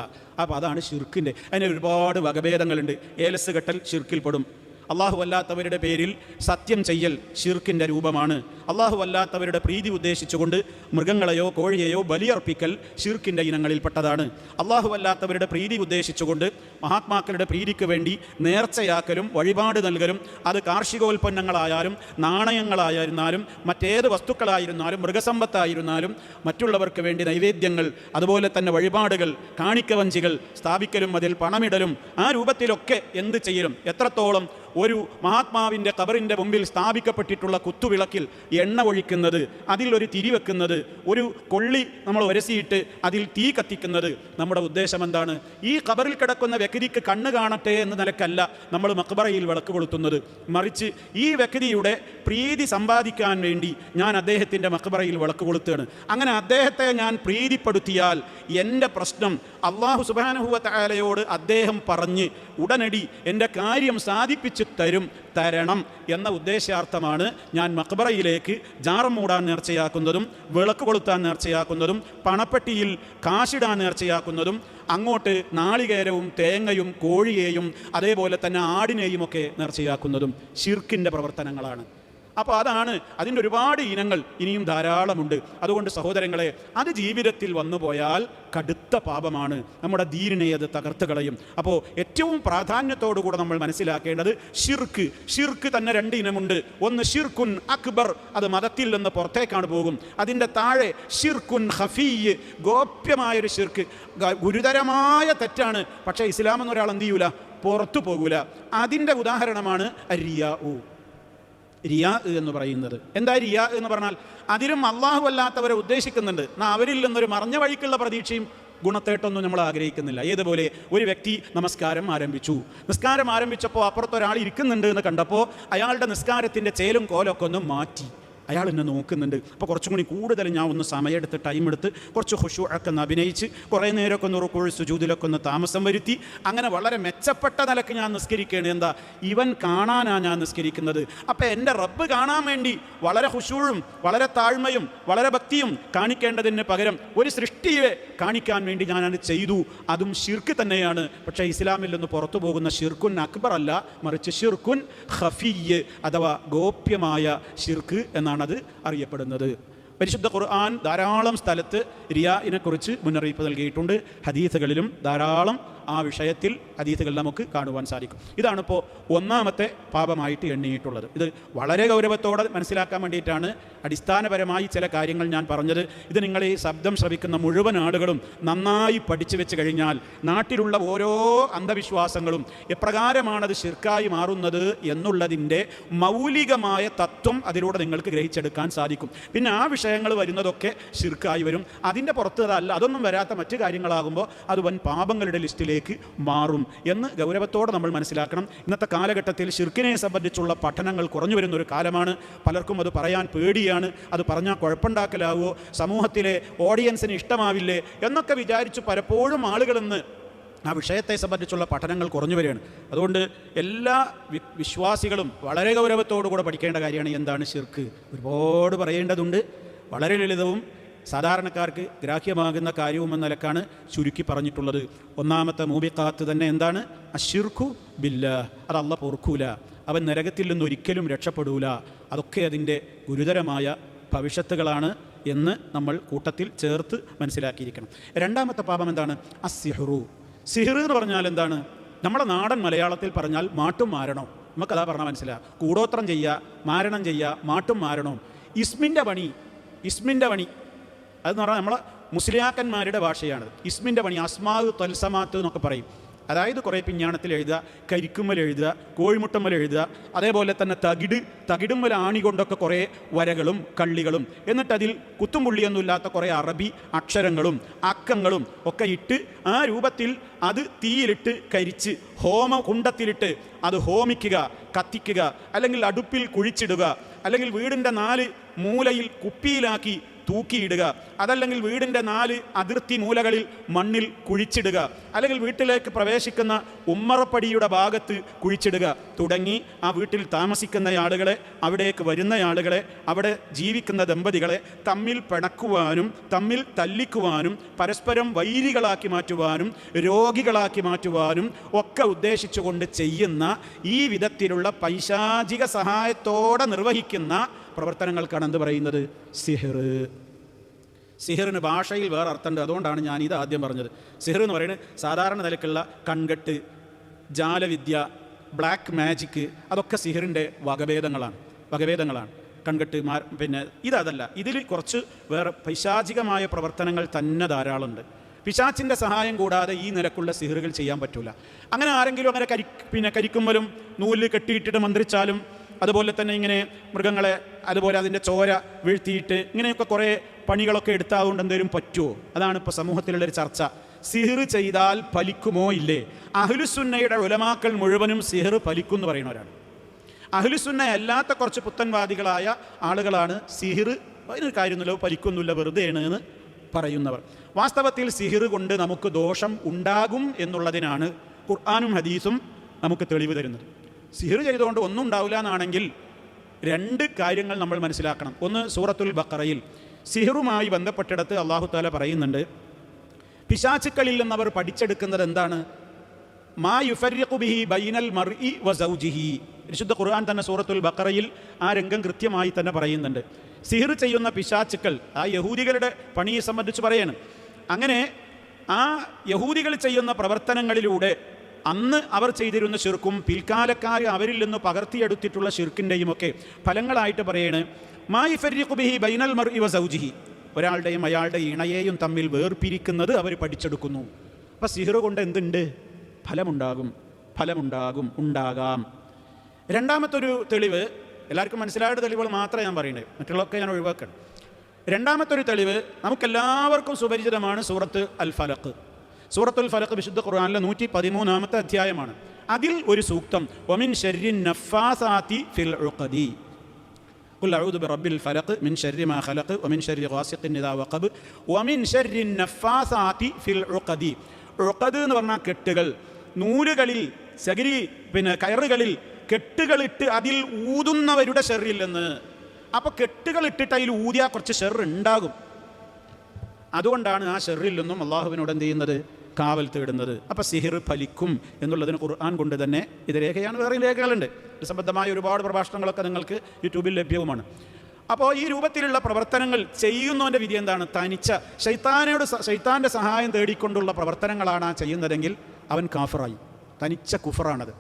അപ്പോൾ അതാണ് ശിർക്കിൻ്റെ. അതിന് ഒരുപാട് വകഭേദങ്ങളുണ്ട്. ഏലസ് കെട്ടൽ ശിർക്കിൽപ്പെടും. അള്ളാഹു അല്ലാത്തവരുടെ പേരിൽ സത്യം ചെയ്യൽ ശിർക്കിൻ്റെ രൂപമാണ്. അള്ളാഹു അല്ലാത്തവരുടെ പ്രീതി ഉദ്ദേശിച്ചുകൊണ്ട് മൃഗങ്ങളെയോ കോഴിയെയോ ബലിയർപ്പിക്കൽ ശിർക്കിൻ്റെ ഇനങ്ങളിൽപ്പെട്ടതാണ്. അള്ളാഹു അല്ലാത്തവരുടെ പ്രീതി ഉദ്ദേശിച്ചുകൊണ്ട് മഹാത്മാക്കളുടെ പ്രീതിക്ക് വേണ്ടി നേർച്ചയാക്കലും വഴിപാട് നൽകലും, അത് കാർഷികോൽപ്പന്നങ്ങളായാലും നാണയങ്ങളായിരുന്നാലും മറ്റേത് വസ്തുക്കളായിരുന്നാലും മൃഗസമ്പത്തായിരുന്നാലും മറ്റുള്ളവർക്ക് വേണ്ടി നൈവേദ്യങ്ങൾ, അതുപോലെ തന്നെ വഴിപാടുകൾ, കാണിക്കവഞ്ചികൾ സ്ഥാപിക്കലും അതിൽ പണമിടലും, ആ രൂപത്തിലൊക്കെ എന്ത് ചെയ്യലും, എത്രത്തോളം ഒരു മഹാത്മാവിൻ്റെ ഖബറിൻ്റെ മുമ്പിൽ സ്ഥാപിക്കപ്പെട്ടിട്ടുള്ള കുത്തുവിളക്കിൽ എണ്ണ ഒഴിക്കുന്നത്, അതിൽ ഒരു തിരി വെക്കുന്നത്, ഒരു കൊള്ളി നമ്മൾ ഉരസിയിട്ട് അതിൽ തീ കത്തിക്കുന്നത്, നമ്മുടെ ഉദ്ദേശം എന്താണ്? ഈ ഖബറിൽ കിടക്കുന്ന വ്യക്തിക്ക് കണ്ണ് കാണട്ടെ എന്ന നിലക്കല്ല നമ്മൾ മഖ്ബറയിൽ വിളക്ക് കൊളുത്തുന്നത്. മറിച്ച് ഈ വ്യക്തിയുടെ പ്രീതി സമ്പാദിക്കാൻ വേണ്ടി ഞാൻ അദ്ദേഹത്തിൻ്റെ മഖ്ബറയിൽ വിളക്ക് കൊളുത്തുകയാണ്. അങ്ങനെ അദ്ദേഹത്തെ ഞാൻ പ്രീതിപ്പെടുത്തിയാൽ എൻ്റെ പ്രശ്നം അല്ലാഹു സുബ്ഹാനഹു വ തആലയോട് അദ്ദേഹം പറഞ്ഞ് ഉടനടി എൻ്റെ കാര്യം സാധിപ്പിച്ച് തരണം എന്ന ഉദ്ദേശാർത്ഥമാണ് ഞാൻ മഖ്ബറയിലേക്ക് ജാറം മൂടാൻ നേർച്ചയാക്കുന്നതും വിളക്ക് കൊളുത്താൻ നേർച്ചയാക്കുന്നതും പണപ്പെട്ടിയിൽ കാശിടാൻ നേർച്ചയാക്കുന്നതും അങ്ങോട്ട് നാളികേരവും തേങ്ങയും കോഴിയെയും അതേപോലെ തന്നെ ആടിനെയും ഒക്കെ നേർച്ചയാക്കുന്നതും ശിർക്കിൻ്റെ പ്രവർത്തനങ്ങളാണ്. അപ്പോൾ അതാണ്, അതിൻ്റെ ഒരുപാട് ഇനങ്ങൾ ഇനിയും ധാരാളമുണ്ട്. അതുകൊണ്ട് സഹോദരങ്ങളെ, അത് ജീവിതത്തിൽ വന്നുപോയാൽ കടുത്ത പാപമാണ്. നമ്മുടെ ദീനിനെ അത് തകർത്ത് കളയും. അപ്പോൾ ഏറ്റവും പ്രാധാന്യത്തോടുകൂടെ നമ്മൾ മനസ്സിലാക്കേണ്ടത് ഷിർക്ക് തന്നെ രണ്ട് ഇനമുണ്ട്. ഒന്ന് ഷിർക്കുൻ അക്ബർ, അത് മതത്തിൽ നിന്ന് പുറത്തേക്കാണ് പോകും. അതിൻ്റെ താഴെ ഷിർക്കുൻ ഖഫീയ്, ഗോപ്യമായൊരു ഷിർക്ക്, ഗുരുതരമായ തെറ്റാണ്. പക്ഷേ ഇസ്ലാം എന്നൊരാൾ എന്ത് ചെയ്യൂല, പുറത്തു പോകൂല. അതിൻ്റെ ഉദാഹരണമാണ് റിയാ എന്ന് പറയുന്നത്. എന്താ റിയാ എന്ന് പറഞ്ഞാൽ? അതിലും അള്ളാഹു അല്ലാത്തവരെ ഉദ്ദേശിക്കുന്നുണ്ട്. അവരിൽ നിന്നൊരു മറഞ്ഞ വഴിക്കുള്ള പ്രതീക്ഷയും ഗുണത്തേട്ടൊന്നും നമ്മൾ ആഗ്രഹിക്കുന്നില്ല. ഏതുപോലെ ഒരു വ്യക്തി നമസ്കാരം ആരംഭിച്ചപ്പോൾ അപ്പുറത്തൊരാൾ ഇരിക്കുന്നുണ്ട് എന്ന് കണ്ടപ്പോൾ അയാളുടെ നിസ്കാരത്തിൻ്റെ ചേലും കോലൊക്കെ ഒന്ന് മാറ്റി. അയാൾ എന്നെ നോക്കുന്നുണ്ട്. അപ്പോൾ കുറച്ചും കൂടി കൂടുതൽ ഞാൻ ഒന്ന് സമയമെടുത്ത് ടൈമെടുത്ത് കുറച്ച് ഖുശൂഅൊക്കെ ഒന്ന് അഭിനയിച്ച് കുറേ നേരമൊക്കെ ഒന്ന് റുകൂഉ സുജൂദിലൊക്കെ ഒന്ന് താമസം വരുത്തി അങ്ങനെ വളരെ മെച്ചപ്പെട്ട നിലക്ക് ഞാൻ നിസ്കരിക്കുകയാണ്. എന്താ, ഇവൻ കാണാനാണ് ഞാൻ നിസ്കരിക്കുന്നത്. അപ്പോൾ എൻ്റെ റബ്ബ് കാണാൻ വേണ്ടി വളരെ ഖുശൂഉം വളരെ താഴ്മയും വളരെ ഭക്തിയും കാണിക്കേണ്ടതിന് പകരം ഒരു സൃഷ്ടിയെ കാണിക്കാൻ വേണ്ടി ഞാനത് ചെയ്തു. അതും ശിർക്ക് തന്നെയാണ്. പക്ഷേ ഇസ്ലാമിൽ നിന്ന് പുറത്തു പോകുന്ന ഷിർക്കുൻ അക്ബർ അല്ല, മറിച്ച് ഷിർക്കുൻ ഖഫീയ് അഥവാ ഗോപ്യമായ ഷിർക്ക് എന്നാണ് അത് അറിയപ്പെടുന്നത്. പരിശുദ്ധ ഖുർആൻ ധാരാളം സ്ഥലത്ത് റിയാഇനെക്കുറിച്ച് മുന്നറിയിപ്പ് നൽകിയിട്ടുണ്ട്. ഹദീസുകളിലും ധാരാളം ആ വിഷയത്തിൽ ഹദീസുകൾ നമുക്ക് കാണുവാൻ സാധിക്കും. ഇതാണിപ്പോൾ ഒന്നാമത്തെ പാപമായിട്ട് എണ്ണിയിട്ടുള്ളത്. ഇത് വളരെ ഗൗരവത്തോടെ മനസ്സിലാക്കാൻ വേണ്ടിയിട്ടാണ് അടിസ്ഥാനപരമായി ചില കാര്യങ്ങൾ ഞാൻ പറഞ്ഞത്. ഇത് നിങ്ങൾ ഈ ശബ്ദം ശ്രവിക്കുന്ന മുഴുവൻ ആളുകളും നന്നായി പഠിച്ചു വെച്ച് കഴിഞ്ഞാൽ നാട്ടിലുള്ള ഓരോ അന്ധവിശ്വാസങ്ങളും എപ്രകാരമാണത് ശിർക്കായി മാറുന്നത് എന്നുള്ളതിൻ്റെ മൗലികമായ തത്വം അതിലൂടെ നിങ്ങൾക്ക് ഗ്രഹിച്ചെടുക്കാൻ സാധിക്കും. പിന്നെ ആ വിഷയങ്ങൾ വരുന്നതൊക്കെ ശിർക്കായി വരും. അതിൻ്റെ പുറത്ത് അതല്ല, അതൊന്നും വരാത്ത മറ്റു കാര്യങ്ങളാകുമ്പോൾ അത് വൻ പാപങ്ങളുടെ ലിസ്റ്റിലേക്ക് മാറും എന്ന് ഗൗരവത്തോടെ നമ്മൾ മനസ്സിലാക്കണം. ഇന്നത്തെ കാലഘട്ടത്തിൽ ശിർക്കിനെ സംബന്ധിച്ചുള്ള പഠനങ്ങൾ കുറഞ്ഞു വരുന്നൊരു കാലമാണ്. പലർക്കും അത് പറയാൻ പേടിയാണ്. അത് പറഞ്ഞാൽ കുഴപ്പമുണ്ടാക്കലാവോ, സമൂഹത്തിലെ ഓഡിയൻസിന് ഇഷ്ടമാവില്ലേ എന്നൊക്കെ വിചാരിച്ച് പലപ്പോഴും ആളുകളെന്ന് ആ വിഷയത്തെ സംബന്ധിച്ചുള്ള പഠനങ്ങൾ കുറഞ്ഞു വരികയാണ്. അതുകൊണ്ട് എല്ലാ വിശ്വാസികളും വളരെ ഗൗരവത്തോടുകൂടെ പഠിക്കേണ്ട കാര്യമാണ് എന്താണ് ശിർക്ക്. ഒരുപാട് പറയേണ്ടതുണ്ട്. വളരെ ലളിതവും സാധാരണക്കാർക്ക് ഗ്രാഹ്യമാകുന്ന കാര്യവും എന്ന നിലക്കാണ് ചുരുക്കി പറഞ്ഞിട്ടുള്ളത്. ഒന്നാമത്തെ മൂബിഖാത്ത് തന്നെ എന്താണ്? അശ്ശിർക്കു ബില്ലാഹ്. അത് അല്ലാഹ് പൊറുക്കൂല, അവൻ നരകത്തിൽ നിന്ന് ഒരിക്കലും രക്ഷപ്പെടൂല. അതൊക്കെ അതിൻ്റെ ഗുരുതരമായ ഭവിഷ്യത്തുകളാണ് എന്ന് നമ്മൾ കൂട്ടത്തിൽ ചേർത്ത് മനസ്സിലാക്കിയിരിക്കണം. രണ്ടാമത്തെ പാപം എന്താണ്? അസ്സിഹ്റു. സിഹ്ർ എന്ന് പറഞ്ഞാൽ എന്താണ്? നമ്മുടെ നാടൻ മലയാളത്തിൽ പറഞ്ഞാൽ മാട്ടും മാരണോ, നമുക്കതാ പറഞ്ഞാൽ മനസ്സിലാകും. കൂടോത്രം ചെയ്യുക, മാരണം ചെയ്യുക, മാട്ടും മാരണവും. ഇസ്മിൻ്റെ പണി അതെന്ന് പറഞ്ഞാൽ നമ്മളെ മുസ്ലിയാക്കന്മാരുടെ ഭാഷയാണ്. ഇസ്മിൻ്റെ പണി, അസ്മാവ് തൽസമാത്ത് എന്നൊക്കെ പറയും. അതായത് കുറേ പിഞ്ഞാണത്തിൽ എഴുതുക, കരിക്കുമ്മൽ എഴുതുക, കോഴിമുട്ടമ്മൽ എഴുതുക, അതേപോലെ തന്നെ തകിടുമ്മൽ ആണി കൊണ്ടൊക്കെ കുറേ വരകളും കള്ളികളും, എന്നിട്ടതിൽ കുത്തും പുള്ളിയൊന്നുമില്ലാത്ത കുറേ അറബി അക്ഷരങ്ങളും അക്കങ്ങളും ഒക്കെ ഇട്ട് ആ രൂപത്തിൽ അത് തീയിലിട്ട് കരിച്ച് ഹോമകുണ്ടത്തിലിട്ട് അത് ഹോമിക്കുക, കത്തിക്കുക, അല്ലെങ്കിൽ അടുപ്പിൽ കുഴിച്ചിടുക, അല്ലെങ്കിൽ വീടിൻ്റെ 4 മൂലയിൽ കുപ്പിയിലാക്കി തൂക്കിയിടുക, അതല്ലെങ്കിൽ വീടിൻ്റെ 4 അതിർത്തി മൂലകളിൽ മണ്ണിൽ കുഴിച്ചിടുക, അല്ലെങ്കിൽ വീട്ടിലേക്ക് പ്രവേശിക്കുന്ന ഉമ്മറപ്പടിയുടെ ഭാഗത്ത് കുഴിച്ചിടുക തുടങ്ങി ആ വീട്ടിൽ താമസിക്കുന്ന ആളുകളെ, അവിടേക്ക് വരുന്ന ആളുകളെ, അവിടെ ജീവിക്കുന്ന ദമ്പതികളെ തമ്മിൽ പിണക്കുവാനും തമ്മിൽ തല്ലിക്കുവാനും പരസ്പരം വൈരികളാക്കി മാറ്റുവാനും രോഗികളാക്കി മാറ്റുവാനും ഒക്കെ ഉദ്ദേശിച്ചുകൊണ്ട് ചെയ്യുന്ന ഈ വിധത്തിലുള്ള പൈശാചിക സഹായത്തോടെ നിർവഹിക്കുന്ന പ്രവർത്തനങ്ങൾക്കാണ് എന്ത് പറയുന്നത്? സിഹിർ. സിഹിറിന് ഭാഷയിൽ വേറെ അർത്ഥമുണ്ട്. അതുകൊണ്ടാണ് ഞാൻ ഇത് ആദ്യം പറഞ്ഞത്. സിഹിർ എന്ന് പറയുന്നത് സാധാരണ നിലക്കുള്ള കൺകെട്ട്, ജാലവിദ്യ, ബ്ലാക്ക് മാജിക്ക്, അതൊക്കെ സിഹിറിൻ്റെ വകഭേദങ്ങളാണ്. കൺകെട്ട് പിന്നെ ഇതല്ല. ഇതിൽ കുറച്ച് വേറെ പൈശാചികമായ പ്രവർത്തനങ്ങൾ തന്നെ ധാരാളമുണ്ട്. പിശാച്ചിൻ്റെ സഹായം കൂടാതെ ഈ നിലക്കുള്ള സിഹിറുകൾ ചെയ്യാൻ പറ്റില്ല. അങ്ങനെ ആരെങ്കിലും അങ്ങനെ കരിക്കുമ്പലും നൂലിൽ കെട്ടിയിട്ടിട്ട് മന്ത്രിച്ചാലും, അതുപോലെ തന്നെ ഇങ്ങനെ മൃഗങ്ങളെ അതുപോലെ അതിൻ്റെ ചോര വീഴ്ത്തിയിട്ട് ഇങ്ങനെയൊക്കെ കുറേ പണികളൊക്കെ എടുത്താതുകൊണ്ട് എന്തെങ്കിലും പറ്റുമോ? അതാണ് ഇപ്പോൾ സമൂഹത്തിലുള്ളൊരു ചർച്ച. സിഹിർ ചെയ്താൽ ഫലിക്കുമോ ഇല്ലേ? അഹ്ലുസുന്നയുടെ ഉലമാക്കൾ മുഴുവനും സിഹിർ ഫലിക്കും എന്ന് പറയുന്നവരാണ്. അഹ്ലുസുന്ന അല്ലാത്ത കുറച്ച് പുത്തൻവാദികളായ ആളുകളാണ് സിഹിർ അതിനൊരു കാര്യമൊന്നുമില്ല, ഫലിക്കൊന്നുമില്ല, വെറുതെയാണ് എന്ന് പറയുന്നവർ. വാസ്തവത്തിൽ സിഹിർ കൊണ്ട് നമുക്ക് ദോഷം ഉണ്ടാകും എന്നുള്ളതിനാണ് ഖുർആനും ഹദീസും നമുക്ക് തെളിവ് തരുന്നത്. സിഹിർ ചെയ്തുകൊണ്ട് ഒന്നും ഉണ്ടാവില്ല എന്നാണെങ്കിൽ 2 കാര്യങ്ങൾ നമ്മൾ മനസ്സിലാക്കണം. ഒന്ന്, സൂറത്തുൽ ബഖറയിൽ സിഹിറുമായി ബന്ധപ്പെട്ടിടത്ത് അല്ലാഹു തആല പറയുന്നുണ്ട്, പിശാചുക്കളിൽ നിന്നവർ പഠിച്ചെടുക്കുന്നത് എന്താണ്? മാ യുഫർരിഖു ബിഹി ബൈനൽ മർഇ വസൗജിഹി. വിശുദ്ധ ഖുർആൻ തന്നെ സൂറത്തുൽ ബഖറയിൽ ആ രംഗം കൃത്യമായി തന്നെ പറയുന്നുണ്ട്. സിഹിർ ചെയ്യുന്ന പിശാചുക്കൾ ആ യഹൂദികളുടെ പണിയെ സംബന്ധിച്ച് പറയാണ്. അങ്ങനെ ആ യഹൂദികൾ ചെയ്യുന്ന പ്രവർത്തനങ്ങളിലൂടെ അന്ന് അവർ ചെയ്തിരുന്ന ശിർക്കും പിൽക്കാലക്കാർ അവരിൽ നിന്ന് പകർത്തിയെടുത്തിട്ടുള്ള ശിർക്കിൻ്റെയും ഒക്കെ ഫലങ്ങളായിട്ട് പറയാണ്, മാ യുഫർരിഖു ബിഹി ബൈനൽ മർഇ വസൗജിഹി. ഒരാളുടെയും അയാളുടെ ഇണയെയും തമ്മിൽ വേർപിരിക്കുന്നത് അവർ പഠിച്ചെടുക്കുന്നു. അപ്പം സിഹിർ കൊണ്ട് എന്തുണ്ട്? ഉണ്ടാകാം. രണ്ടാമത്തൊരു തെളിവ്, എല്ലാവർക്കും മനസ്സിലായ തെളിവുകൾ മാത്രമേ ഞാൻ പറയുന്നത്, മറ്റുള്ളതൊക്കെ ഞാൻ ഒഴിവാക്കണം. രണ്ടാമത്തൊരു തെളിവ് നമുക്കെല്ലാവർക്കും സുപരിചിതമാണ് സൂറത്ത് അൽ ഫലഖ്. സൂറത്തുൽ ഫലഖ് വിശുദ്ധ ഖുർആനിലെ 113-ാമത്തെ അധ്യായമാണ്. അതിൽ ഒരു സൂക്തം, വമിൻ ശർരി നഫാസാതി ഫിൽ ഉഖദി, ഖുൽ അഊദു ബിറബ്ബിൽ ഫലഖ് മിൻ ശർരി മാ ഖലഖ് വമിൻ ശർരി ഗാസിഖിൻ ഇദാ വഖബ് വമിൻ ശർരി നഫാസാതി ഫിൽ ഉഖദി. ഉഖദ് എന്ന് പറഞ്ഞാൽ കെട്ടുകൾ, നൂലുകളിൽ, കയറുകളിൽ കെട്ടുകളിട്ട് അതിൽ ഊതുന്നവരുടെ ഷെറിൽ നിന്ന്. അപ്പോൾ കെട്ടുകളിട്ടിട്ട് അതിൽ ഊതിയാൽ കുറച്ച് ഷെർ ഉണ്ടാകും. അതുകൊണ്ടാണ് ആ ഷെറിൽ നിന്നും അള്ളാഹുവിനോട് എന്ത് ചെയ്യുന്നത്? കാവൽ തേടുന്നത്. അപ്പോൾ സിഹിർ ഫലിക്കും എന്നുള്ളതിന് ഖുർആൻ കൊണ്ട് തന്നെ ഇത് രേഖയാണ്. വേറെയും രേഖകളുണ്ട്. ഇത് സംബന്ധമായ ഒരുപാട് പ്രഭാഷണങ്ങളൊക്കെ നിങ്ങൾക്ക് യൂട്യൂബിൽ ലഭ്യവുമാണ്. അപ്പോൾ ഈ രൂപത്തിലുള്ള പ്രവർത്തനങ്ങൾ ചെയ്യുന്നവൻ്റെ വിധി എന്താണ്? തനിച്ച ശൈത്താൻ്റെ സഹായം തേടിക്കൊണ്ടുള്ള പ്രവർത്തനങ്ങളാണ് ആ ചെയ്യുന്നതെങ്കിൽ അവൻ കാഫറായി, തനിച്ച കുഫറാണത്.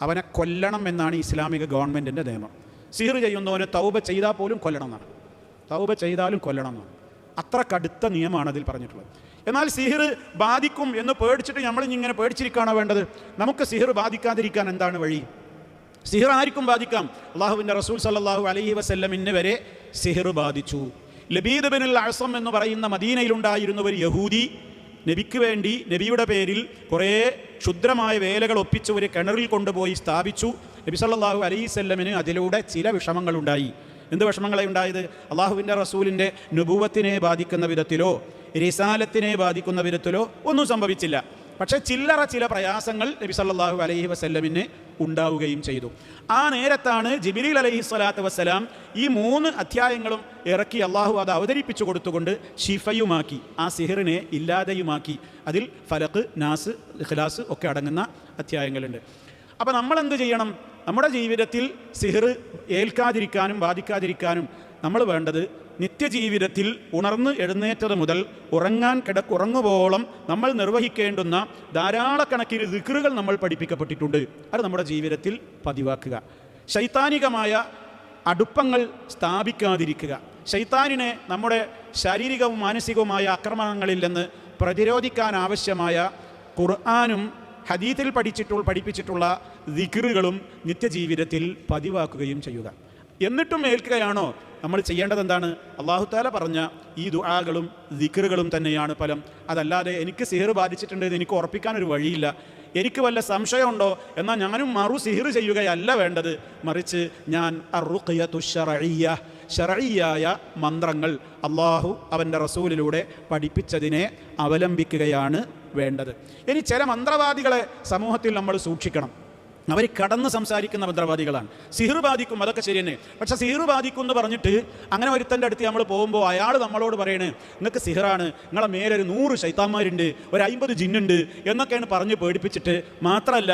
അവനെ കൊല്ലണം എന്നാണ് ഇസ്ലാമിക ഗവൺമെൻറ്റിൻ്റെ നിയമം. സിഹിർ ചെയ്യുന്നവന് തൗബ ചെയ്താൽ പോലും കൊല്ലണം എന്നാണ്. തൗബ ചെയ്താലും കൊല്ലണം എന്നാണ്. അത്ര കടുത്ത നിയമമാണ് അതിൽ പറഞ്ഞിട്ടുള്ളത്. എന്നാൽ സിഹിർ ബാധിക്കും എന്ന് പേടിച്ചിട്ട് നമ്മളിങ്ങനെ പേടിച്ചിരിക്കുകയാണോ വേണ്ടത്? നമുക്ക് സിഹിർ ബാധിക്കാതിരിക്കാൻ എന്താണ് വഴി? സിഹിർ ആർക്കും ബാധിക്കാം. അള്ളാഹുവിൻ്റെ റസൂൽ സല്ലല്ലാഹു അലൈഹി വസല്ലമിന് വരെ സിഹിർ ബാധിച്ചു. ലബീദ് ബിനുൽ അഅസം എന്ന് പറയുന്ന മദീനയിലുണ്ടായിരുന്ന ഒരു യഹൂദി നബിക്ക് വേണ്ടി നബിയുടെ പേരിൽ കുറേ ക്ഷുദ്രമായ വേലകൾ ഒപ്പിച്ച് ഒരു കിണറിൽ കൊണ്ടുപോയി സ്ഥാപിച്ചു. നബി സല്ലല്ലാഹു അലൈഹി വസല്ലമിന് അതിലൂടെ ചില വിഷമങ്ങളുണ്ടായി. എന്ത് വിഷമങ്ങളെ ഉണ്ടായത്? അള്ളാഹുവിൻ്റെ റസൂലിൻ്റെ നുബുവത്തിനെ ബാധിക്കുന്ന വിധത്തിലോ റിസാലത്തിനെ ബാധിക്കുന്ന വിധത്തിലോ ഒന്നും സംഭവിച്ചില്ല. പക്ഷേ ചില പ്രയാസങ്ങൾ നബി സല്ലല്ലാഹു അലൈഹി വസല്ലമിന് ഉണ്ടാവുകയും ചെയ്തു. ആ നേരത്താണ് ജിബ്രീൽ അലൈഹി സ്വലാത്തു വസ്സലാം ഈ 3 അധ്യായങ്ങളും ഇറക്കി അള്ളാഹു അത് അവതരിപ്പിച്ചു കൊടുത്തുകൊണ്ട് ഷിഫയുമാക്കി, ആ സിഹിറിനെ ഇല്ലാതെയുമാക്കി. അതിൽ ഫലഖ്, നാസ്, ഇഖ്ലാസ് ഒക്കെ അടങ്ങുന്ന അധ്യായങ്ങളുണ്ട്. അപ്പോൾ നമ്മളെന്ത് ചെയ്യണം? നമ്മുടെ ജീവിതത്തിൽ സിഹിർ ഏൽക്കാതിരിക്കാനും ബാധിക്കാതിരിക്കാനും നമ്മൾ വേണ്ടത് നിത്യജീവിതത്തിൽ ഉണർന്ന് എഴുന്നേറ്റത് മുതൽ ഉറങ്ങുവോളം നമ്മൾ നിർവഹിക്കേണ്ടുന്ന ധാരാളക്കണക്കിന് ദിക്റുകൾ നമ്മൾ പഠിപ്പിക്കപ്പെട്ടിട്ടുണ്ട്. അത് നമ്മുടെ ജീവിതത്തിൽ പതിവാക്കുക. ശൈത്താനികമായ അടുപ്പങ്ങൾ സ്ഥാപിക്കാതിരിക്കുക. ശൈത്താനിനെ നമ്മുടെ ശാരീരികവും മാനസികവുമായ ആക്രമണങ്ങളിൽ നിന്ന് പ്രതിരോധിക്കാൻ ആവശ്യമായ ഖുർആനും ഹദീത്തിൽ പഠിപ്പിച്ചിട്ടുള്ള ദിക്റുകളും നിത്യജീവിതത്തിൽ പതിവാക്കുകയും ചെയ്യുക. എന്നിട്ടും ഏൽക്കുകയാണോ? നമ്മൾ ചെയ്യേണ്ടത് എന്താണ്? അല്ലാഹു തആല പറഞ്ഞ ഈ ദുആകളും ദിക്റുകളും തന്നെയാണ് ഫലം. അതല്ലാതെ എനിക്ക് സിഹർ ബാധിച്ചിട്ടുണ്ട് എന്ന് എനിക്ക് ഉറപ്പിക്കാനൊരു വഴിയില്ല, എനിക്ക് വല്ല സംശയമുണ്ടോ എന്നാൽ ഞാനും മറു സിഹിർ ചെയ്യുകയല്ല വേണ്ടത്. മറിച്ച് ഞാൻ അർറുഖിയത്തു ശർഇയ്യ, ശർഇയ്യായ മന്ത്രങ്ങൾ അള്ളാഹു അവൻ്റെ റസൂലിലൂടെ പഠിപ്പിച്ചതിനെ അവലംബിക്കുകയാണ് വേണ്ടത്. ഇനി ചില മന്ത്രവാദികളെ സമൂഹത്തിൽ നമ്മൾ സൂക്ഷിക്കണം. അവർ കടന്ന് സംസാരിക്കുന്ന മന്ത്രവാദികളാണ്. സിഹിർ ബാധിക്കും, അതൊക്കെ ശരി തന്നെ. പക്ഷെ സിഹിർ ബാധിക്കും എന്ന് പറഞ്ഞിട്ട് അങ്ങനെ ഒരുത്തൻ്റെ അടുത്ത് നമ്മൾ പോകുമ്പോൾ അയാൾ നമ്മളോട് പറയണേ നിങ്ങൾക്ക് സിഹിറാണ്, നിങ്ങളെ മേലൊരു 100 ശൈത്താന്മാരുണ്ട്, ഒരു 50 ജിന്നുണ്ട് എന്നൊക്കെയാണ് പറഞ്ഞ് പേടിപ്പിച്ചിട്ട് മാത്രമല്ല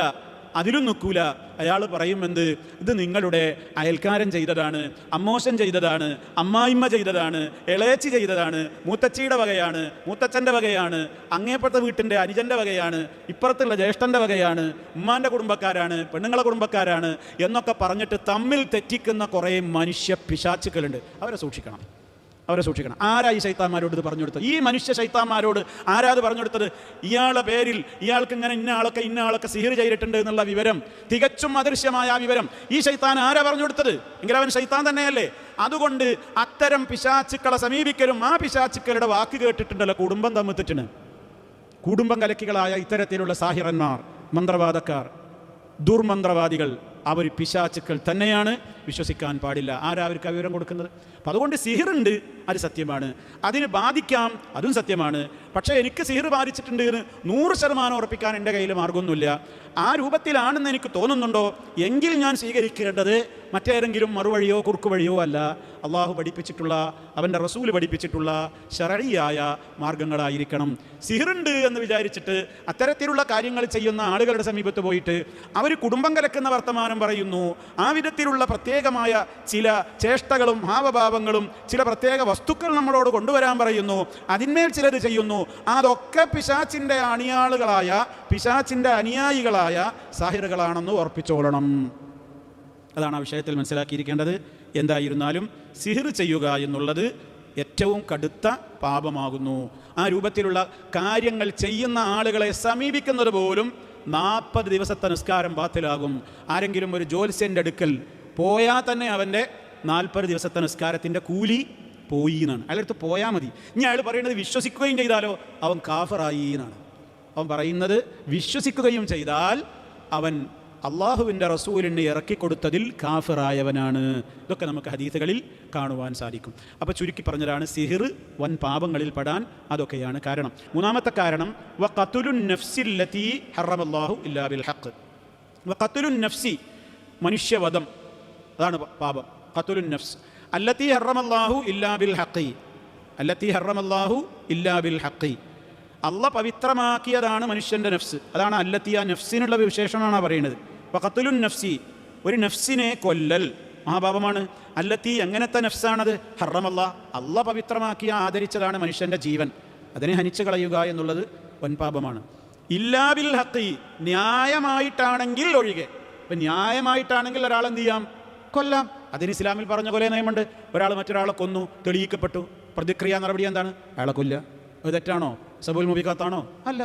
അതിലും നിൽക്കൂല. അയാൾ പറയും എന്ത്, ഇത് നിങ്ങളുടെ അയൽക്കാരൻ ചെയ്തതാണ്, അമ്മോശൻ ചെയ്തതാണ്, അമ്മായിമ്മ ചെയ്തതാണ്, ഇളയച്ചി ചെയ്തതാണ്, മൂത്തച്ചിയുടെ വകയാണ്, മൂത്തച്ഛൻ്റെ വകയാണ്, അങ്ങേപ്പുറത്തെ വീട്ടിൻ്റെ അനുജൻ്റെ വകയാണ്, ഇപ്പുറത്തുള്ള ജ്യേഷ്ഠൻ്റെ വകയാണ്, ഉമ്മാൻ്റെ കുടുംബക്കാരാണ്, പെണ്ണുങ്ങളെ കുടുംബക്കാരാണ് എന്നൊക്കെ പറഞ്ഞിട്ട് തമ്മിൽ തെറ്റിക്കുന്ന കുറേ മനുഷ്യ പിശാചുക്കളുണ്ട്. അവരെ സൂക്ഷിക്കണം. ആരാ ഈ ശൈത്താന്മാരോട് ഇത് പറഞ്ഞു കൊടുത്തത്? ഈ മനുഷ്യ ശൈത്താന്മാരോട് ആരാ അത് പറഞ്ഞു കൊടുത്തത്? ഇയാളുടെ പേരിൽ ഇയാൾക്ക് ഇങ്ങനെ ഇന്ന ആളൊക്കെ സിഹിർ ചെയ്തിട്ടുണ്ട് എന്നുള്ള വിവരം, തികച്ചും അദൃശ്യമായ ആ വിവരം ഈ ശൈത്താൻ ആരാ പറഞ്ഞു കൊടുത്തത്? എങ്കിൽ അവൻ ശൈത്താൻ തന്നെയല്ലേ. അതുകൊണ്ട് അത്തരം പിശാചുക്കളെ സമീപിക്കലും ആ പിശാചുക്കളുടെ വാക്ക് കേട്ടിട്ടുണ്ടല്ലോ കുടുംബം തമ്മിത്തിട്ടാണ്. കുടുംബം കലക്കികളായ ഇത്തരത്തിലുള്ള സാഹിറന്മാർ, മന്ത്രവാദക്കാർ, ദുർമന്ത്രവാദികൾ അവർ പിശാചുക്കൾ തന്നെയാണ്, വിശ്വസിക്കാൻ പാടില്ല. ആരാ അവർക്ക് വിവരം കൊടുക്കുന്നത്? അപ്പം അതുകൊണ്ട് സിഹിറുണ്ട്, അത് സത്യമാണ്, അതിന് ബാധിക്കാം, അതും സത്യമാണ്. പക്ഷേ എനിക്ക് സിഹിർ ബാധിച്ചിട്ടുണ്ട് എന്ന് 100% ഉറപ്പിക്കാൻ എൻ്റെ കയ്യിൽ മാർഗമൊന്നുമില്ല. ആ രൂപത്തിലാണെന്ന് എനിക്ക് തോന്നുന്നുണ്ടോ എങ്കിൽ ഞാൻ സ്വീകരിക്കേണ്ടത് മറ്റേതെങ്കിലും മറുവഴിയോ കുറുക്കു വഴിയോ അല്ല, അള്ളാഹു പഠിപ്പിച്ചിട്ടുള്ള അവൻ്റെ റസൂൽ പഠിപ്പിച്ചിട്ടുള്ള ശർഇയായ മാർഗങ്ങളായിരിക്കണം. സിഹിറുണ്ട് എന്ന് വിചാരിച്ചിട്ട് അത്തരത്തിലുള്ള കാര്യങ്ങൾ ചെയ്യുന്ന ആളുകളുടെ സമീപത്ത് പോയിട്ട് അവർ കുടുംബം കലക്കുന്ന വർത്തമാനം പറയുന്നു, ആ വിധത്തിലുള്ള പ്രത്യേകമായ ചില ചേഷ്ടകളും ഹാവഭാവങ്ങളും ചില പ്രത്യേക വസ്തുക്കൾ നമ്മളോട് കൊണ്ടുവരാൻ പറയുന്നു, അതിന്മേൽ ചിലത് ചെയ്യുന്നു. അതൊക്കെ പിശാചിൻ്റെ അണിയാളുകളായ, പിശാചിൻ്റെ അനുയായികളായ സാഹിറുകളാണെന്ന് ഉറപ്പിച്ചോളണം. അതാണ് ആ വിഷയത്തിൽ മനസ്സിലാക്കിയിരിക്കേണ്ടത്. എന്തായിരുന്നാലും സിഹിർ ചെയ്യുക എന്നുള്ളത് ഏറ്റവും കടുത്ത പാപമാകുന്നു. ആ രൂപത്തിലുള്ള കാര്യങ്ങൾ ചെയ്യുന്ന ആളുകളെ സമീപിക്കുന്നത് പോലും 40 ദിവസത്തെ നിസ്കാരം ബാത്തിലാകും. ആരെങ്കിലും ഒരു ജ്യോത്സ്യൻ്റെ അടുക്കൽ പോയാൽ തന്നെ അവൻ്റെ 40 ദിവസത്തെ നിസ്കാരത്തിൻ്റെ കൂലി പോയി എന്നാണ്. അയാളടുത്ത് പോയാൽ മതി. ഇനി അയാൾ പറയുന്നത് വിശ്വസിക്കുകയും ചെയ്താലോ അവൻ കാഫറായി എന്നാണ്. അവൻ പറയുന്നത് വിശ്വസിക്കുകയും ചെയ്താൽ അവൻ അള്ളാഹുവിൻ്റെ റസൂലിനെ ഇറക്കിക്കൊടുത്തതിൽ കാഫിറായവനാണ്. ഇതൊക്കെ നമുക്ക് ഹദീസുകളിൽ കാണുവാൻ സാധിക്കും. അപ്പോൾ ചുരുക്കി പറഞ്ഞതാണ് സിഹിർ വൻ പാപങ്ങളിൽ പെടാൻ അതൊക്കെയാണ് കാരണം. മൂന്നാമത്തെ കാരണം വഖതുലുൻ നഫ്സില്ലതി ഹറമല്ലാഹു ഇല്ലാ ബിൽ ഹഖ്. വഖതുലുൻ നഫ്സി, മനുഷ്യവധം, അതാണ് പാപം. ഖതുലുൻ നഫ്സ് അല്ലതി ഹറമല്ലാഹു ഇല്ലാ ബിൽ ഹഖി, അല്ലതി ഹറമല്ലാഹു ഇല്ലാ ബിൽ ഹഖി. അള്ളാഹ് പവിത്രമാക്കിയതാണ് മനുഷ്യൻ്റെ നഫ്സ്. അതാണ് അല്ലത്തി, ആ നഫ്സിനുള്ള വിശേഷണമാണ് പറയുന്നത്. വഖതുലുൻ നഫ്സി, ഒരു നഫ്സിനെ കൊല്ലൽ മഹാപാപമാണ്. അല്ലത്തി, എങ്ങനത്തെ നഫ്സാണത്? ഹറമല്ലാഹ്, അള്ളാഹ് പവിത്രമാക്കിയ ആദരിച്ചതാണ് മനുഷ്യൻ്റെ ജീവൻ, അതിനെ ഹനിച്ചു കളയുക എന്നുള്ളത് വൻപാപമാണ്. ഇല്ലാ ബിൽ ഹഖി, ന്യായമായിട്ടാണെങ്കിൽ ഒഴികെ. ഇപ്പം ന്യായമായിട്ടാണെങ്കിൽ ഒരാളെന്ത് ചെയ്യാം? കൊല്ലാം. അതിന് ഇസ്ലാമിൽ പറഞ്ഞ കൊല നിയമമുണ്ട്. ഒരാൾ മറ്റൊരാളെ കൊന്നു, തെളിയിക്കപ്പെട്ടു, പ്രതിക്രിയ നടപടി എന്താണ്? അയാളെ കൊല്ലുക. അത് തെറ്റാണോ? സബുൽ മുബിഖാത്താണോ? അല്ല.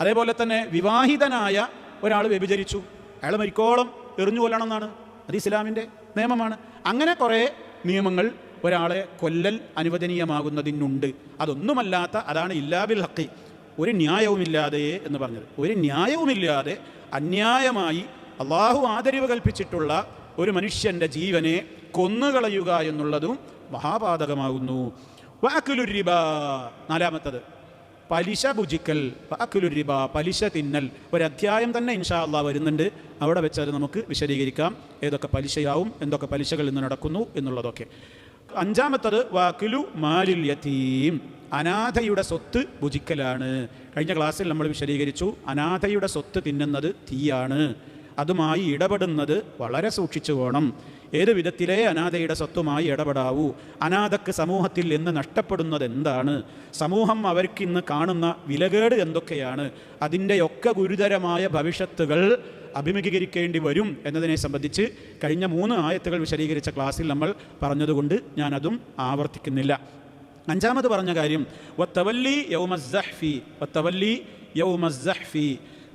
അതേപോലെ തന്നെ വിവാഹിതനായ ഒരാൾ വ്യഭിചരിച്ചു, അയാൾ മരിക്കോളം എറിഞ്ഞു കൊല്ലണം എന്നാണ്, അത് ഇസ്ലാമിൻ്റെ നിയമമാണ്. അങ്ങനെ കുറേ നിയമങ്ങൾ ഒരാളെ കൊല്ലൽ അനുവദനീയമാകുന്നതിനുണ്ട്. അതൊന്നുമല്ലാത്ത, അതാണ് ഇല്ലാ ബിൽ ഹഖി, ഒരു ന്യായവുമില്ലാതെ എന്ന് പറഞ്ഞത്. ഒരു ന്യായവുമില്ലാതെ അന്യായമായി അള്ളാഹു ആദരവ് കൽപ്പിച്ചിട്ടുള്ള ഒരു മനുഷ്യൻ്റെ ജീവനെ കൊന്നുകളയുക എന്നുള്ളതും മഹാപാതകമാകുന്നു. വഅക്ലുർ റിബ, നാലാമത്തത് പലിശ ഭുജിക്കൽ. വഅക്ലുർ റിബ, പലിശ തിന്നൽ. ഒരധ്യായം തന്നെ ഇൻഷാ അല്ലാഹ് വരുന്നുണ്ട്, അവിടെ വെച്ചത് നമുക്ക് വിശദീകരിക്കാം ഏതൊക്കെ പലിശയാവും, എന്തൊക്കെ പലിശകൾ ഇന്ന് നടക്കുന്നു എന്നുള്ളതൊക്കെ. അഞ്ചാമത്തത് വഅക്ലു മാലിൽ യതീം, അനാഥയുടെ സ്വത്ത് ഭുജിക്കലാണ്. കഴിഞ്ഞ ക്ലാസ്സിൽ നമ്മൾ വിശദീകരിച്ചു, അനാഥയുടെ സ്വത്ത് തിന്നുന്നത് തീയാണ്, അതുമായി ഇടപെടുന്നത് വളരെ സൂക്ഷിച്ചു വേണം. ഏത് വിധത്തിലേ അനാഥയുടെ സ്വത്തുമായി ഇടപെടാവൂ, അനാഥക്ക് സമൂഹത്തിൽ ഇന്ന് നഷ്ടപ്പെടുന്നത് എന്താണ്, സമൂഹം അവർക്ക് ഇന്ന് കാണുന്ന വിലകേട് എന്തൊക്കെയാണ്, അതിൻ്റെയൊക്കെ ഗുരുതരമായ ഭവിഷ്യത്തുകൾ അഭിമുഖീകരിക്കേണ്ടി വരും എന്നതിനെ സംബന്ധിച്ച് കഴിഞ്ഞ 3 ആയത്തുകൾ വിശദീകരിച്ച ക്ലാസ്സിൽ നമ്മൾ പറഞ്ഞതുകൊണ്ട് ഞാനതും ആവർത്തിക്കുന്നില്ല. 5ാമത് പറഞ്ഞ കാര്യം വത്തവല്ലി യൗമസ്സഹ്ഫി.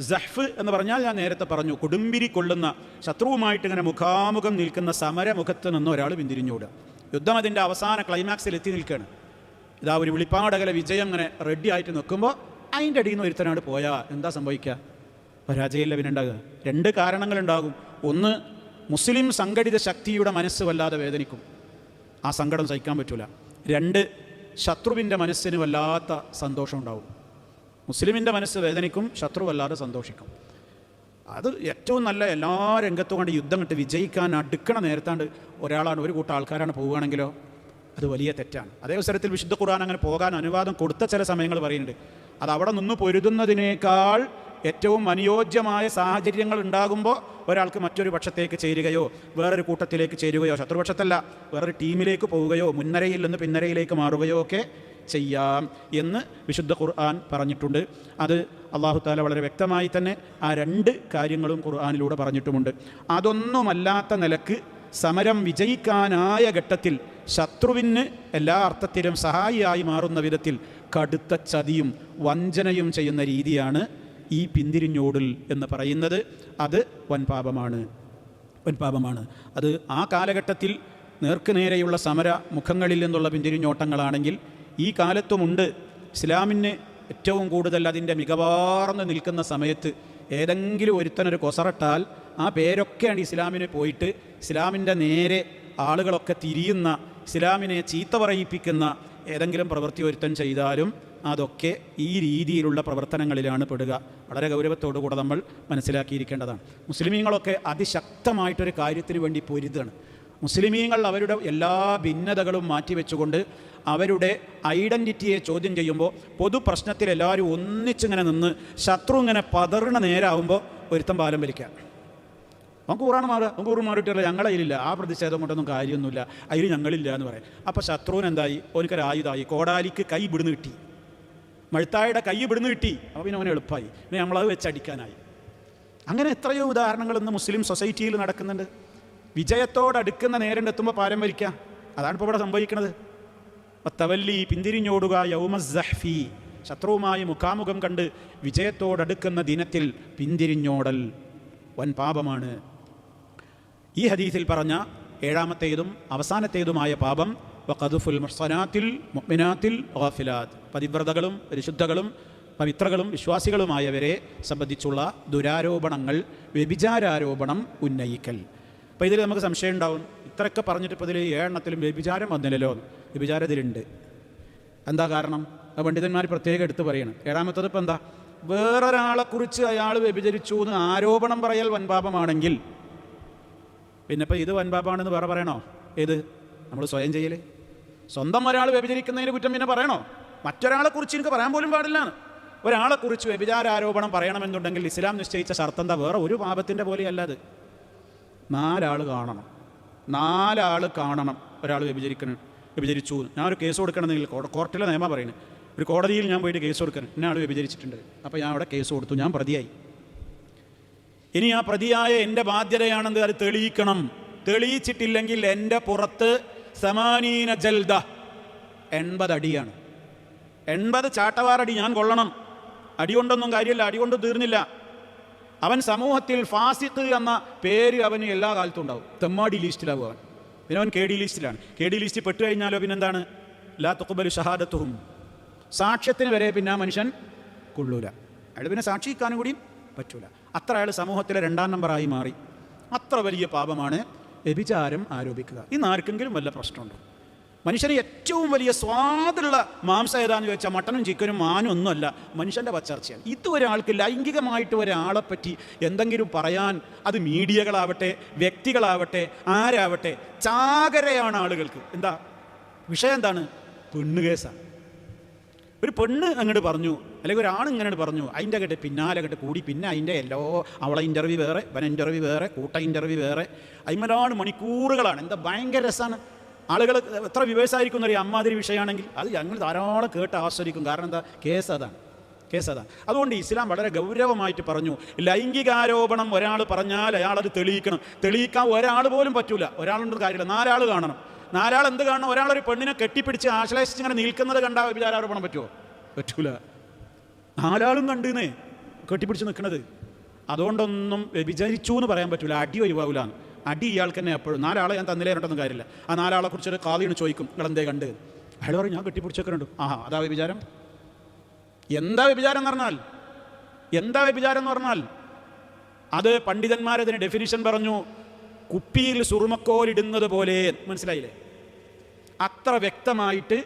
സഹ്ഫ് എന്ന് പറഞ്ഞാൽ ഞാൻ നേരത്തെ പറഞ്ഞു, കൊടുമ്പിരി കൊള്ളുന്ന ശത്രുവുമായിട്ട് ഇങ്ങനെ മുഖാമുഖം നിൽക്കുന്ന സമരമുഖത്ത് നിന്ന് ഒരാൾ പിന്തിരിഞ്ഞോടുക. യുദ്ധം അതിൻ്റെ അവസാന ക്ലൈമാക്സിൽ എത്തി നിൽക്കുകയാണ്. ഇതാ ഒരു വിളിപ്പാടകല വിജയം ഇങ്ങനെ റെഡി ആയിട്ട് നിൽക്കുമ്പോൾ അതിൻ്റെ അടിയിൽ നിന്ന് ഒരുത്തനാട് പോയാൽ എന്താ സംഭവിക്കുക? പരാജയമല്ല പിന്നുണ്ടാകുക. 2 കാരണങ്ങളുണ്ടാകും. ഒന്ന്, മുസ്ലിം സംഘടിത ശക്തിയുടെ മനസ്സ് വല്ലാതെ വേദനിക്കും, ആ സങ്കടം സഹിക്കാൻ പറ്റില്ല. 2, ശത്രുവിൻ്റെ മനസ്സിന് വല്ലാത്ത സന്തോഷം ഉണ്ടാവും. മുസ്ലിമിൻ്റെ മനസ്സ് വേദനിക്കും, ശത്രു വല്ലാതെ സന്തോഷിക്കും. അത് ഏറ്റവും നല്ല എല്ലാ രംഗത്തും കൊണ്ട് യുദ്ധം കിട്ടി വിജയിക്കാൻ അടുക്കണ നേരത്താണ്ട് ഒരാളാണ്, ഒരു കൂട്ടം ആൾക്കാരാണ് പോവുകയാണെങ്കിലോ അത് വലിയ തെറ്റാണ്. അതേ അവസരത്തിൽ വിശുദ്ധ ഖുർആൻ അങ്ങനെ പോകാൻ അനുവാദം കൊടുത്ത ചില സമയങ്ങൾ പറയുന്നുണ്ട്. അത് അവിടെ നിന്ന് പൊരുതുന്നതിനേക്കാൾ ഏറ്റവും അനുയോജ്യമായ സാഹചര്യങ്ങൾ ഉണ്ടാകുമ്പോൾ ഒരാൾക്ക് മറ്റൊരു പക്ഷത്തേക്ക് ചേരുകയോ വേറൊരു കൂട്ടത്തിലേക്ക് ചേരുകയോ, ശത്രുപക്ഷത്തല്ല വേറൊരു ടീമിലേക്ക് പോവുകയോ മുൻനിരയിൽ നിന്ന് പിൻനിരയിലേക്ക് മാറുകയോ ഒക്കെ ചെയ്യാം എന്ന് വിശുദ്ധ ഖുർആൻ പറഞ്ഞിട്ടുണ്ട്. അത് അല്ലാഹു തആല വളരെ വ്യക്തമായി തന്നെ ആ 2 കാര്യങ്ങളും ഖുർആനിലൂടെ പറഞ്ഞിട്ടുമുണ്ട്. അതൊന്നുമല്ലാത്ത നിലക്ക് സമരം വിജയിക്കാനായ ഘട്ടത്തിൽ ശത്രുവിന് എല്ലാ അർത്ഥത്തിലും സഹായിയായി മാറുന്ന വിധത്തിൽ കടുത്ത ചതിയും വഞ്ചനയും ചെയ്യുന്ന രീതിയാണ് ഈ പിന്തിരിഞ്ഞോടൽ എന്ന് പറയുന്നത്. അത് വൻപാപമാണ്. അത് ആ കാലഘട്ടത്തിൽ നേർക്കുനേരെയുള്ള സമര മുഖങ്ങളിൽ നിന്നുള്ള പിന്തിരിഞ്ഞോട്ടങ്ങളാണെങ്കിൽ ഈ കാലത്തുമുണ്ട്. ഇസ്ലാമിന് ഏറ്റവും കൂടുതൽ അതിൻ്റെ മികവാർന്ന് നിൽക്കുന്ന സമയത്ത് ഏതെങ്കിലും ഒരുത്തനൊരു കൊസറട്ടാൽ ആ പേരൊക്കെയാണ് ഇസ്ലാമിന് പോയിട്ട് ഇസ്ലാമിൻ്റെ നേരെ ആളുകളൊക്കെ തിരിയുന്ന, ഇസ്ലാമിനെ ചീത്ത പറയിപ്പിക്കുന്ന ഏതെങ്കിലും പ്രവൃത്തി ഒരുത്തൻ ചെയ്താലും അതൊക്കെ ഈ രീതിയിലുള്ള പ്രവർത്തനങ്ങളിലാണ് പെടുക. വളരെ ഗൗരവത്തോടു കൂടെ നമ്മൾ മനസ്സിലാക്കിയിരിക്കേണ്ടതാണ്. മുസ്ലിമീങ്ങളൊക്കെ അതിശക്തമായിട്ടൊരു കാര്യത്തിന് വേണ്ടി പൊരുതാണ്. മുസ്ലിമീങ്ങൾ അവരുടെ എല്ലാ ഭിന്നതകളും മാറ്റിവെച്ചുകൊണ്ട് അവരുടെ ഐഡൻറ്റിറ്റിയെ ചോദ്യം ചെയ്യുമ്പോൾ പൊതു പ്രശ്നത്തിൽ എല്ലാവരും ഒന്നിച്ചിങ്ങനെ നിന്ന് ശത്രു ഇങ്ങനെ പതറിന നേരാകുമ്പോൾ ഒരുത്തം പാലം വലിക്കുക. നമുക്ക് ഖുർആൻ മാറുക, നമുക്ക് ഖുർആൻ മാറിയിട്ടില്ല, ഞങ്ങളെ അതിലില്ല, ആ പ്രതിഷേധം കൊണ്ടൊന്നും കാര്യമൊന്നുമില്ല, അതിൽ ഞങ്ങളില്ല എന്ന് പറയും. അപ്പോൾ ശത്രുവിന് എന്തായി? ഓനിക്കൊരു ആയുധമായി. കോടാലിക്ക് കൈ ഇവിടുന്ന് കിട്ടി, മഴുത്തായുടെ കൈ ഇവിടുന്ന് കിട്ടി. അപ്പോൾ പിന്നെ അവന് എളുപ്പമായി, പിന്നെ നമ്മളത് വെച്ചടിക്കാനായി. അങ്ങനെ എത്രയോ ഉദാഹരണങ്ങൾ ഇന്ന് മുസ്ലിം സൊസൈറ്റിയിൽ നടക്കുന്നുണ്ട്. വിജയത്തോടടുക്കുന്ന നേരിടെത്തുമ്പോൾ പാരം വരിക്കുക. അതാണ് ഇപ്പോൾ ഇവിടെ സംഭവിക്കുന്നത്. തവല്ലി പിന്തിരിഞ്ഞോടുക യൗമസ്സഹ്ഫി, ശത്രുവുമായി മുഖാമുഖം കണ്ട് വിജയത്തോടടുക്കുന്ന ദിനത്തിൽ പിന്തിരിഞ്ഞോടൽ വൻ പാപമാണ്. ഈ ഹദീസിൽ പറഞ്ഞ 7ാമത്തേതും അവസാനത്തേതുമായ പാപം വഖദ്ഫുൽ മുഹ്സനാത്തിൽ മുഅ്മിനാത്തിൽ ഗാഫിലാത്ത്, പതിവ്രതകളും പരിശുദ്ധകളും പവിത്രകളും വിശ്വാസികളുമായവരെ സംബന്ധിച്ചുള്ള ദുരാരോപണങ്ങൾ, വ്യഭിചാരാരോപണം ഉന്നയിക്കൽ. അപ്പോൾ ഇതിൽ നമുക്ക് സംശയം ഉണ്ടാവും, ഇത്രയൊക്കെ പറഞ്ഞിട്ട് ഇപ്പോൾ ഇതിൽ 7 വ്യഭിചാരം വന്നില്ലല്ലോ. വ്യഭിചാരത്തിലുണ്ട്. എന്താ കാരണം? പണ്ഡിതന്മാർ പ്രത്യേകം എടുത്ത് പറയണം. 7ാമത്തത് ഇപ്പം എന്താ? വേറൊരാളെക്കുറിച്ച് അയാൾ വ്യഭിചരിച്ചു എന്ന് ആരോപണം പറയൽ വൻപാപമാണെങ്കിൽ പിന്നെ ഇപ്പം ഇത് വൻപാപമാണെന്ന് വേറെ പറയണോ? ഏത്? നമ്മൾ സ്വയം ചെയ്യൽ. സ്വന്തം ഒരാൾ വ്യഭിചരിക്കുന്നതിന് കുറ്റം പിന്നെ പറയണോ? മറ്റൊരാളെക്കുറിച്ച് എനിക്ക് പറയാൻ പോലും പാടില്ല. ഒരാളെക്കുറിച്ച് വ്യഭിചാരാരോപണം പറയണമെന്നുണ്ടെങ്കിൽ ഇസ്ലാം നിശ്ചയിച്ച ഷർത്ത് എന്താ? വേറെ ഒരു പാപത്തിൻ്റെ പോലെയല്ല അത്. 4 ആൾ കാണണം. 4 ആൾ കാണണം ഒരാൾ വ്യഭിചരിച്ചു. ഞാനൊരു കേസ് കൊടുക്കണമെങ്കിൽ കോർട്ടിലെ നിയമം പറയുന്നത്, ഒരു കോടതിയിൽ ഞാൻ പോയിട്ട് കേസ് കൊടുക്കണം, ഇന്ന ആൾ വ്യഭിചരിച്ചിട്ടുണ്ട്, അപ്പോൾ ഞാൻ അവിടെ കേസ് കൊടുത്തു, ഞാൻ പ്രതിയായി. ഇനി ആ പ്രതിയായ എൻ്റെ ബാധ്യതയാണെന്ന് അത് തെളിയിക്കണം. തെളിയിച്ചിട്ടില്ലെങ്കിൽ എൻ്റെ പുറത്ത് 80 ജൽദ, 80 അടിയാണ്. 80 ചാട്ടവാറടി ഞാൻ കൊള്ളണം. അടികൊണ്ടൊന്നും കാര്യമില്ല, അടികൊണ്ട് തീർന്നില്ല. അവൻ സമൂഹത്തിൽ ഫാസിഖ് എന്ന പേര് അവന് എല്ലാ കാലത്തും ഉണ്ടാവും. തെമ്മാടി ലിസ്റ്റിലാവും അവൻ. പിന്നെ അവൻ KD ലിസ്റ്റിലാണ്. KD ലിസ്റ്റിൽ പെട്ടു കഴിഞ്ഞാലോ പിന്നെന്താണ്? ലാ തുഖ്ബലു ഷഹാദത്തുഹും, സാക്ഷ്യത്തിന് വരെ പിന്നെ ആ മനുഷ്യൻ കൊള്ളൂല. അയാൾ പിന്നെ സാക്ഷിക്കാനും കൂടിയും പറ്റൂല. അത്ര അയാൾ സമൂഹത്തിലെ 2ാം നമ്പറായി മാറി. അത്ര വലിയ പാപമാണ് വ്യഭിചാരം ആരോപിക്കുക. ഇന്ന് ആർക്കെങ്കിലും വല്ല പ്രശ്നമുണ്ടോ? മനുഷ്യന് ഏറ്റവും വലിയ സ്വാദുള്ള മാംസം ഏതാണെന്ന് ചോദിച്ചാൽ മട്ടനും ചിക്കനും മാനും ഒന്നുമല്ല, മനുഷ്യൻ്റെ പച്ചർച്ചയാണ്. ഇതുവരെ ആൾക്ക് ലൈംഗികമായിട്ട് ഒരാളെപ്പറ്റി എന്തെങ്കിലും പറയാൻ, അത് മീഡിയകളാവട്ടെ വ്യക്തികളാവട്ടെ ആരാവട്ടെ, ചാകരയാണ് ആളുകൾക്ക്. എന്താ വിഷയം? എന്താണ്? പെണ്ണുകേസാണ്. ഒരു പെണ്ണ് അങ്ങോട്ട് പറഞ്ഞു, അല്ലെങ്കിൽ ഒരാൺ ഇങ്ങനെ പറഞ്ഞു, അതിൻ്റെ അങ്ങോട്ട് പിന്നാലെ അങ്ങോട്ട് കൂടി, പിന്നെ അതിൻ്റെ അവളെ ഇൻ്റർവ്യൂ വേറെ, ഇവൻ ഇൻ്റർവ്യൂ വേറെ, കൂട്ട ഇൻ്റർവ്യൂ വേറെ, അതിന്മേലാണ് മണിക്കൂറുകളാണ്. എന്താ ഭയങ്കര രസമാണ്. ആളുകൾ എത്ര വ്യൂവേഴ്സായിരിക്കും എന്നറിയാം. അമ്മാതിരി വിഷയമാണെങ്കിൽ അത് ഞങ്ങൾ ധാരാളം കേട്ട് ആസ്വദിക്കും. കാരണം എന്താ, കേസ് അതാണ്. അതുകൊണ്ട് ഇസ്ലാം വളരെ ഗൗരവമായിട്ട് പറഞ്ഞു, ലൈംഗികാരോപണം ഒരാൾ പറഞ്ഞാൽ അയാളത് തെളിയിക്കാൻ ഒരാൾ പോലും പറ്റൂല. ഒരാളുണ്ട് കാര്യമില്ല, 4 ആൾ കാണണം. 4 ആൾ എന്ത് കാണണം? ഒരാളൊരു പെണ്ണിനെ കെട്ടിപ്പിടിച്ച് ആശ്ലേഷിച്ച് ഇങ്ങനെ നിൽക്കുന്നത് കണ്ടാൽ വ്യഭിചാരോപണം പറ്റൂല. 4 ആളും കണ്ടുന്നേ കെട്ടിപ്പിടിച്ച് നിൽക്കുന്നത്. അതുകൊണ്ടൊന്നും വ്യഭിചരിച്ചു എന്ന് പറയാൻ പറ്റൂല. അടി ഒഴിവാകില്ല. അടി ഇയാൾക്ക് തന്നെ എപ്പോഴും. 4 ആളെ ഞാൻ തന്നില്ലേ ഉണ്ടെന്നും കാര്യമില്ല. ആ 4 ആളെ കുറിച്ചൊരു കാളിയാണ് ചോദിക്കും, നിങ്ങളെന്തേ കണ്ട്? അയാൾ പറയും, ഞാൻ കെട്ടിപ്പിടിച്ചൊക്കെ ഉണ്ട്. അതാ വ്യഭിചാരം. എന്താ വ്യഭിചാരം എന്ന് പറഞ്ഞാൽ അത് പണ്ഡിതന്മാരതിന് ഡെഫിനിഷൻ പറഞ്ഞു, കുപ്പിയിൽ സുറുമക്കോലിടുന്നത് പോലെ. മനസ്സിലായില്ലേ? അത്ര വ്യക്തമായിട്ട്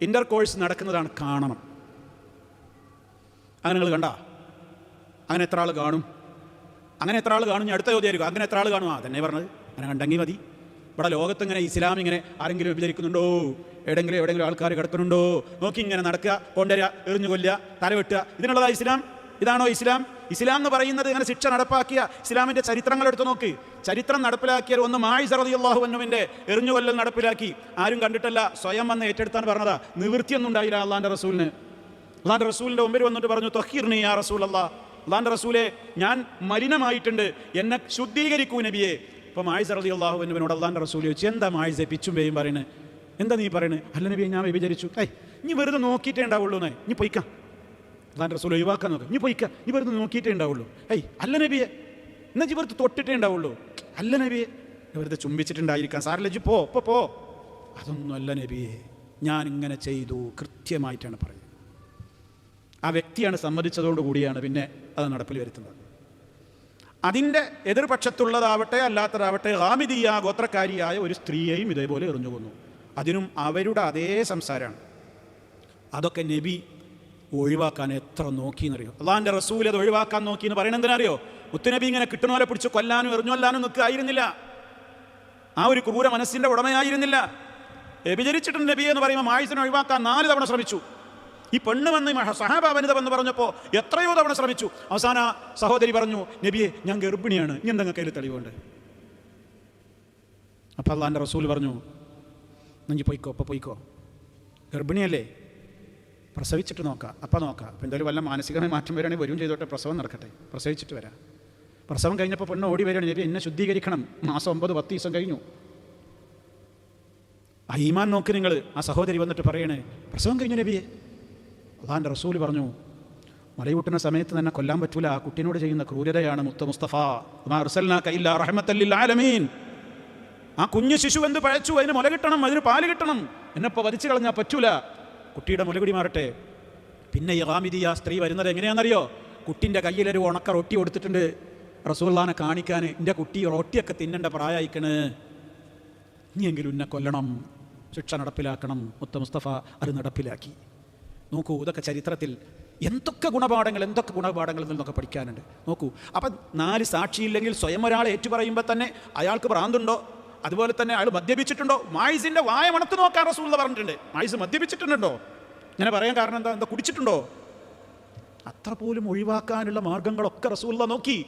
ഇൻ്റർകോഴ്സ് നടക്കുന്നതാണ് കാണണം. അങ്ങനെ നിങ്ങൾ കണ്ടാ? അങ്ങനെ എത്ര ആൾ കാണും? ഞാൻ അടുത്ത ചോദ്യമായിരിക്കും, അങ്ങനെ എത്ര ആൾ കാണും? തന്നെ പറഞ്ഞത് അങ്ങനെ കണ്ടെങ്കിൽ മതി. ഇവിടെ ലോകത്ത് ഇങ്ങനെ ഇസ്ലാം ഇങ്ങനെ ആരെങ്കിലും വിചാരിക്കുന്നുണ്ടോ? എവിടെയെങ്കിലും ആൾക്കാർ കിടക്കുന്നുണ്ടോ? നോക്കി ഇങ്ങനെ നടക്കുക, കൊണ്ടുവരിക, എറിഞ്ഞു കൊല്ലുക, തലവെട്ടുക, ഇതിനുള്ളതാ ഇസ്ലാം? ഇതാണോ ഇസ്ലാം? ഇസ്ലാം എന്ന് പറയുന്നത് ഇങ്ങനെ ശിക്ഷ നടപ്പാക്കിയ ഇസ്ലാമിൻ്റെ ചരിത്രങ്ങൾ എടുത്ത് നോക്ക്. ചരിത്രം നടപ്പിലാക്കിയ ഒന്ന് മായിസ റളിയല്ലാഹു അൻഹുവിൻ്റെ എറിഞ്ഞുകൊല്ലൽ നടപ്പിലാക്കി. ആരും കണ്ടിട്ടല്ല, സ്വയം വന്ന് ഏറ്റെടുത്താൻ പറഞ്ഞതാ. നിവൃത്തിയൊന്നും ഉണ്ടായില്ല അള്ളാൻ്റെ റസൂലിന്. അള്ളാൻ്റെ റസൂലിൻ്റെ മുമ്പിൽ വന്നിട്ട് പറഞ്ഞു, ത്വഹീർനി യാ റസൂലല്ലാഹ്, അള്ളാൻ്റെ റസൂലെ ഞാൻ മലിനമായിട്ടുണ്ട്, എന്നെ ശുദ്ധീകരിക്കൂ നബിയെ. അപ്പോൾ മായിസ റളിയല്ലാഹു അൻഹുവിനോട് അള്ളാൻ്റെ റസൂൽ ചോദിച്ചു, എന്താ മായിസ പിച്ചും പേയും പറയുന്നത്? എന്താ നീ പറയുന്നത്? അല്ല നബിയെ, ഞാൻ വ്യഭിചരിച്ചു. നീ വെറുതെ നോക്കിയിട്ടേ ഉണ്ടാവുള്ളൂ. നീ പൊയ്ക്കാം. അള്ളാൻ്റെ റസൂൽ ഒഴിവാക്കാൻ നോക്കാം. നീ പൊയ്ക്കാം, നീ വെറുതെ നോക്കിയിട്ടേ ഉണ്ടാവുള്ളൂ. അല്ല നബിയെ, എന്നാ ജി വെറുതെ തൊട്ടിട്ടേ ഉണ്ടാവുള്ളൂ. അല്ല നബിയെ, വെറുതെ ചുംബിച്ചിട്ടുണ്ടായിരിക്കാം, സാറില്ല, ജി പോ. അതൊന്നും അല്ല നബിയെ, ഞാൻ ഇങ്ങനെ ചെയ്തു, കൃത്യമായിട്ടാണ് പറയുന്നത്. ആ വ്യക്തിയാണ് സമ്മതിച്ചതോടു കൂടിയാണ് പിന്നെ അത് നടപ്പിൽ വരുത്തുന്നത്. അതിൻ്റെ എതിർപക്ഷത്തുള്ളതാവട്ടെ അല്ലാത്തതാവട്ടെ, ഹാമിദിയ ഗോത്രക്കാരിയായ ഒരു സ്ത്രീയെയും ഇതേപോലെ എറിഞ്ഞു കൊന്നു. അതിനും അവരുടെ അതേ സംസാരമാണ്. അതൊക്കെ നബി ഒഴിവാക്കാൻ എത്ര നോക്കിയെന്നറിയോ? അള്ളാഹിൻ്റെ റസൂൽ അത് ഒഴിവാക്കാൻ നോക്കി എന്ന് പറയുന്നത് എന്തിനറിയോ? മുത്തുനബി ഇങ്ങനെ കിട്ടുന്നവരെ പിടിച്ച് കൊല്ലാനും എറിഞ്ഞൊല്ലാനും നിൽക്കുകയായിരുന്നില്ല. ആ ഒരു ക്രൂര മനസ്സിൻ്റെ ഉടമയായിരുന്നില്ല. വ്യഭിചരിച്ചിട്ടുണ്ട് നബി എന്ന് പറയുമ്പോൾ മായിസിനെ ഒഴിവാക്കാൻ 4 തവണ ശ്രമിച്ചു. ഈ പെണ്ണ് വന്ന് സഹാബ വനിത വന്ന് പറഞ്ഞപ്പോൾ എത്രയോ തവണ ശ്രമിച്ചു. അവസാന സഹോദരി പറഞ്ഞു, നബിയെ ഞാൻ ഗർഭിണിയാണ്, ഇനി എന്തെങ്കിലും കയ്യിൽ തെളിവുണ്ട്? അപ്പം അള്ളാഹിൻ്റെ റസൂൽ പറഞ്ഞു, നെഞ്ചി പൊയ്ക്കോ, ഗർഭിണിയല്ലേ, പ്രസവിച്ചിട്ട് നോക്കാം. അപ്പം എന്തായാലും വല്ല മാനസികമായ മാറ്റം വരികയാണെങ്കിൽ വരും ചെയ്തോട്ടെ, പ്രസവം നടക്കട്ടെ, പ്രസവിച്ചിട്ട് വരാം. പ്രസവം കഴിഞ്ഞപ്പോൾ പെണ്ണ് ഓടി വരികയാണ്, നബി എന്നെ ശുദ്ധീകരിക്കണം, മാസം 9-10 ദിവസം കഴിഞ്ഞു. ആ ഈമാൻ നോക്കി നിങ്ങൾ. ആ സഹോദരി വന്നിട്ട് പറയണേ, പ്രസവം കഴിഞ്ഞു നബിയെ. അള്ളാഹിൻ്റെ റസൂൽ പറഞ്ഞു, മലയൂട്ടുന്ന സമയത്ത് തന്നെ കൊല്ലാൻ പറ്റൂല, ആ കുട്ടീനോട് ചെയ്യുന്ന ക്രൂരതയാണ്. മുസ്തഫ വമാ അർസൽനാക ഇല്ലാ റഹ്മത്തൽ ലിൽ ആലമീൻ. ആ കുഞ്ഞു ശിശു എന്ത് പഴച്ചു, അതിന് മുല കിട്ടണം, അതിന് പാല് കിട്ടണം. എന്നെപ്പോൾ വധിച്ചു കളഞ്ഞാൽ പറ്റൂല, കുട്ടിയുടെ മുലകുടി മാറട്ടെ. പിന്നെ ഈ ഹാമിദിയ സ്ത്രീ വരുന്നത് എങ്ങനെയാണെന്നറിയോ? കുട്ടിൻ്റെ കയ്യിലൊരു ഉണക്ക റൊട്ടി കൊടുത്തിട്ടുണ്ട് റസൂലുള്ളാഹിനെ കാണിക്കാൻ. എൻ്റെ കുട്ടി റൊട്ടിയൊക്കെ തിന്നേണ്ട പ്രായമായിക്കണ്, ഇനിയെങ്കിലും എന്നെ കൊല്ലണം, ശിക്ഷ നടപ്പിലാക്കണം. മുസ്തഫ അത് നടപ്പിലാക്കി. നോക്കൂ, ഇതൊക്കെ ചരിത്രത്തിൽ എന്തൊക്കെ ഗുണപാഠങ്ങൾ നിന്നൊക്കെ പഠിക്കാനുണ്ട്. നോക്കൂ, അപ്പം 4 സാക്ഷിയില്ലെങ്കിൽ സ്വയം ഒരാൾ ഏറ്റുപറയുമ്പോൾ തന്നെ അയാൾക്ക് ഭ്രാന്തുണ്ടോ? അതുപോലെ തന്നെ അയാൾ മദ്യപിച്ചിട്ടുണ്ടോ? മായിസിൻ്റെ വായ മണത്ത് നോക്കാൻ റസൂലുള്ളാഹി പറഞ്ഞിട്ടുണ്ട്. മായിസ് മദ്യപിച്ചിട്ടുണ്ടോ? ഇങ്ങനെ പറയാൻ കാരണം എന്താ കുടിച്ചിട്ടുണ്ടോ? അത്ര പോലും ഒഴിവാക്കാനുള്ള മാർഗങ്ങളൊക്കെ റസൂലുള്ളാഹി നോക്കി.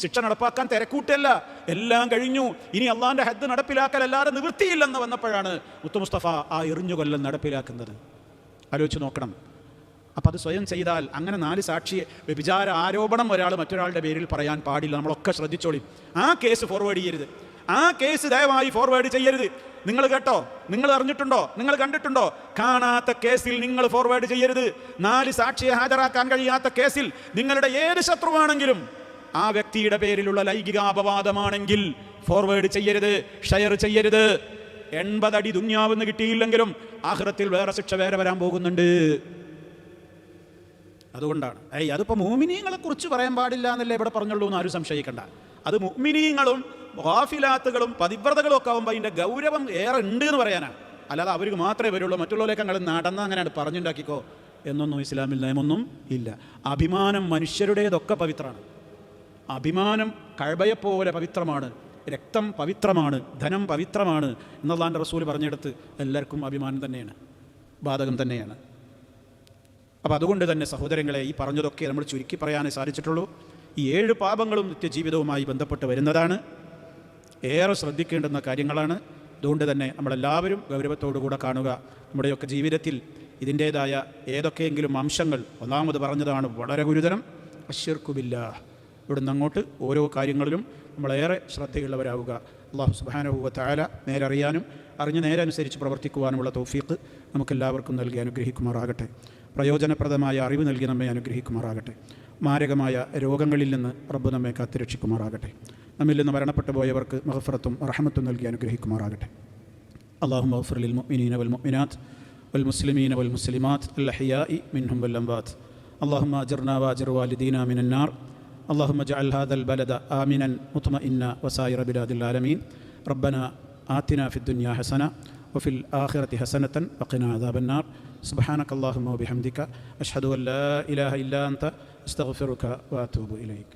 ശിക്ഷ നടപ്പാക്കാൻ തിരക്കൂട്ടല്ല, എല്ലാം കഴിഞ്ഞു. ഇനി അള്ളാഹിൻ്റെ ഹദ് നടപ്പിലാക്കലല്ലാതെ നിവൃത്തിയില്ലെന്ന് വന്നപ്പോഴാണ് മുസ്തഫ ആ എറിഞ്ഞുകൊല്ലം നടപ്പിലാക്കുന്നത്. ആലോചിച്ച് നോക്കണം. അപ്പം അത് സ്വയം ചെയ്താൽ അങ്ങനെ 4 സാക്ഷിയെ വ്യഭിചാര ആരോപണം ഒരാൾ മറ്റൊരാളുടെ പേരിൽ പറയാൻ പാടില്ല. നമ്മളൊക്കെ ശ്രദ്ധിച്ചോളി. ആ കേസ് ഫോർവേഡ് ചെയ്യരുത്. ആ കേസ് ദയവായി ഫോർവേഡ് ചെയ്യരുത്. നിങ്ങൾ കേട്ടോ, നിങ്ങൾ അറിഞ്ഞിട്ടുണ്ടോ, നിങ്ങൾ കണ്ടിട്ടുണ്ടോ? കാണാത്ത കേസിൽ നിങ്ങൾ ഫോർവേഡ് ചെയ്യരുത്. 4 സാക്ഷിയെ ഹാജരാക്കാൻ കഴിയാത്ത കേസിൽ നിങ്ങളുടെ ഏത് ശത്രുവാണെങ്കിലും ആ വ്യക്തിയുടെ പേരിലുള്ള ലൈംഗിക അപവാദമാണെങ്കിൽ ഫോർവേഡ് ചെയ്യരുത്, ഷെയർ ചെയ്യരുത്. 80 അടി ദുന്യാവെന്ന് കിട്ടിയില്ലെങ്കിലും ആഖിറത്തിൽ വേറെ ശിക്ഷ വേറെ വരാൻ പോകുന്നുണ്ട്. അതുകൊണ്ടാണ് അതിപ്പോൾ മുഅ്മിനീങ്ങളെ കുറിച്ച് പറയാൻ പാടില്ല എന്നല്ലേ ഇവിടെ പറഞ്ഞുള്ളൂ എന്ന് ആരും സംശയിക്കണ്ട. അത് മുഅ്മിനീങ്ങളും ഗാഫിലാത്തുകളും പതിവ്രതകളും ഒക്കെ ആകുമ്പോൾ അതിൻ്റെ ഗൗരവം ഏറെ ഉണ്ട് എന്ന് പറയാനാണ്. അല്ലാതെ അവർക്ക് മാത്രമേ വരുള്ളൂ, മറ്റുള്ളവരൊക്കെ ഞങ്ങൾ നടന്ന് അങ്ങനെയാണ് പറഞ്ഞുണ്ടാക്കിക്കോ എന്നൊന്നും ഇസ്ലാമിൽ നിയമമൊന്നും ഇല്ല. അഭിമാനം മനുഷ്യരുടേതൊക്കെ പവിത്രമാണ്. അഭിമാനം കഅബയെപ്പോലെ പവിത്രമാണ്, രക്തം പവിത്രമാണ്, ധനം പവിത്രമാണ് എന്നല്ലാഹുവിൻ്റെ റസൂൽ പറഞ്ഞെടുത്ത് എല്ലാവർക്കും അഭിമാനം തന്നെയാണ്, ബാധകം തന്നെയാണ്. അപ്പോൾ അതുകൊണ്ട് തന്നെ സഹോദരങ്ങളെ, ഈ പറഞ്ഞതൊക്കെ നമ്മൾ ചുരുക്കി പറയാനേ സാധിച്ചിട്ടുള്ളൂ. ഈ 7 പാപങ്ങളും നിത്യജീവിതവുമായി ബന്ധപ്പെട്ട് വരുന്നതാണ്, ഏറെ ശ്രദ്ധിക്കേണ്ടുന്ന കാര്യങ്ങളാണ്. അതുകൊണ്ട് തന്നെ നമ്മളെല്ലാവരും ഗൗരവത്തോടുകൂടെ കാണുക. നമ്മുടെയൊക്കെ ജീവിതത്തിൽ ഇതിൻ്റേതായ ഏതൊക്കെയെങ്കിലും അംശങ്ങൾ, ഒന്നാമത് പറഞ്ഞതാണ് വളരെ ഗുരുതരം, അശ്ശിർക്കു ബില്ലാഹ്. ഇവിടുന്ന് അങ്ങോട്ട് ഓരോ കാര്യങ്ങളിലും നമ്മളേറെ ശ്രദ്ധയുള്ളവരാവുക. അല്ലാഹു സുബ്ഹാനഹു വ തആല നേരെ അറിയാനും അറിഞ്ഞ് നേരെ അനുസരിച്ച് പ്രവർത്തിക്കുവാനുമുള്ള തൗഫീഖ് നമുക്കെല്ലാവർക്കും നൽകി അനുഗ്രഹിക്കുമാറാകട്ടെ. പ്രയോജനപ്രദമായ അറിവ് നൽകി നമ്മെ അനുഗ്രഹിക്കുമാറാകട്ടെ. മാരകമായ രോഗങ്ങളിൽ നിന്ന് റബ്ബ് നമ്മെ കാത്തുരക്ഷിക്കുമാറാകട്ടെ. നമ്മിൽ നിന്ന് മരണപ്പെട്ടു പോയവർക്ക് മഗ്ഫിറത്തും റഹ്മത്തും നൽകി അനുഗ്രഹിക്കുമാറാകട്ടെ. അല്ലാഹുമ്മ ഗ്ഫിർ ലിൽ മുഅ്മിനീന വൽ മുഅ്മിനാത്ത് വൽ മുസ്ലിമീന വൽ മുസ്ലിമാത്ത് അൽ അഹ്യാഇ മിൻഹും വൽ അംവാത്ത്. അല്ലാഹുമ്മ അജിർനാ വഅജിർ വാലിദീനാ മിനൻ നാർ. اللهم اجعل هذا البلد آمنا مطمئنا وسائر بلاد العالمين. ربنا آتنا في الدنيا حسنة وفي الآخرة حسنة وقنا عذاب النار. سبحانك اللهم وبحمدك أشهد أن لا إله إلا أنت أستغفرك وأتوب إليك.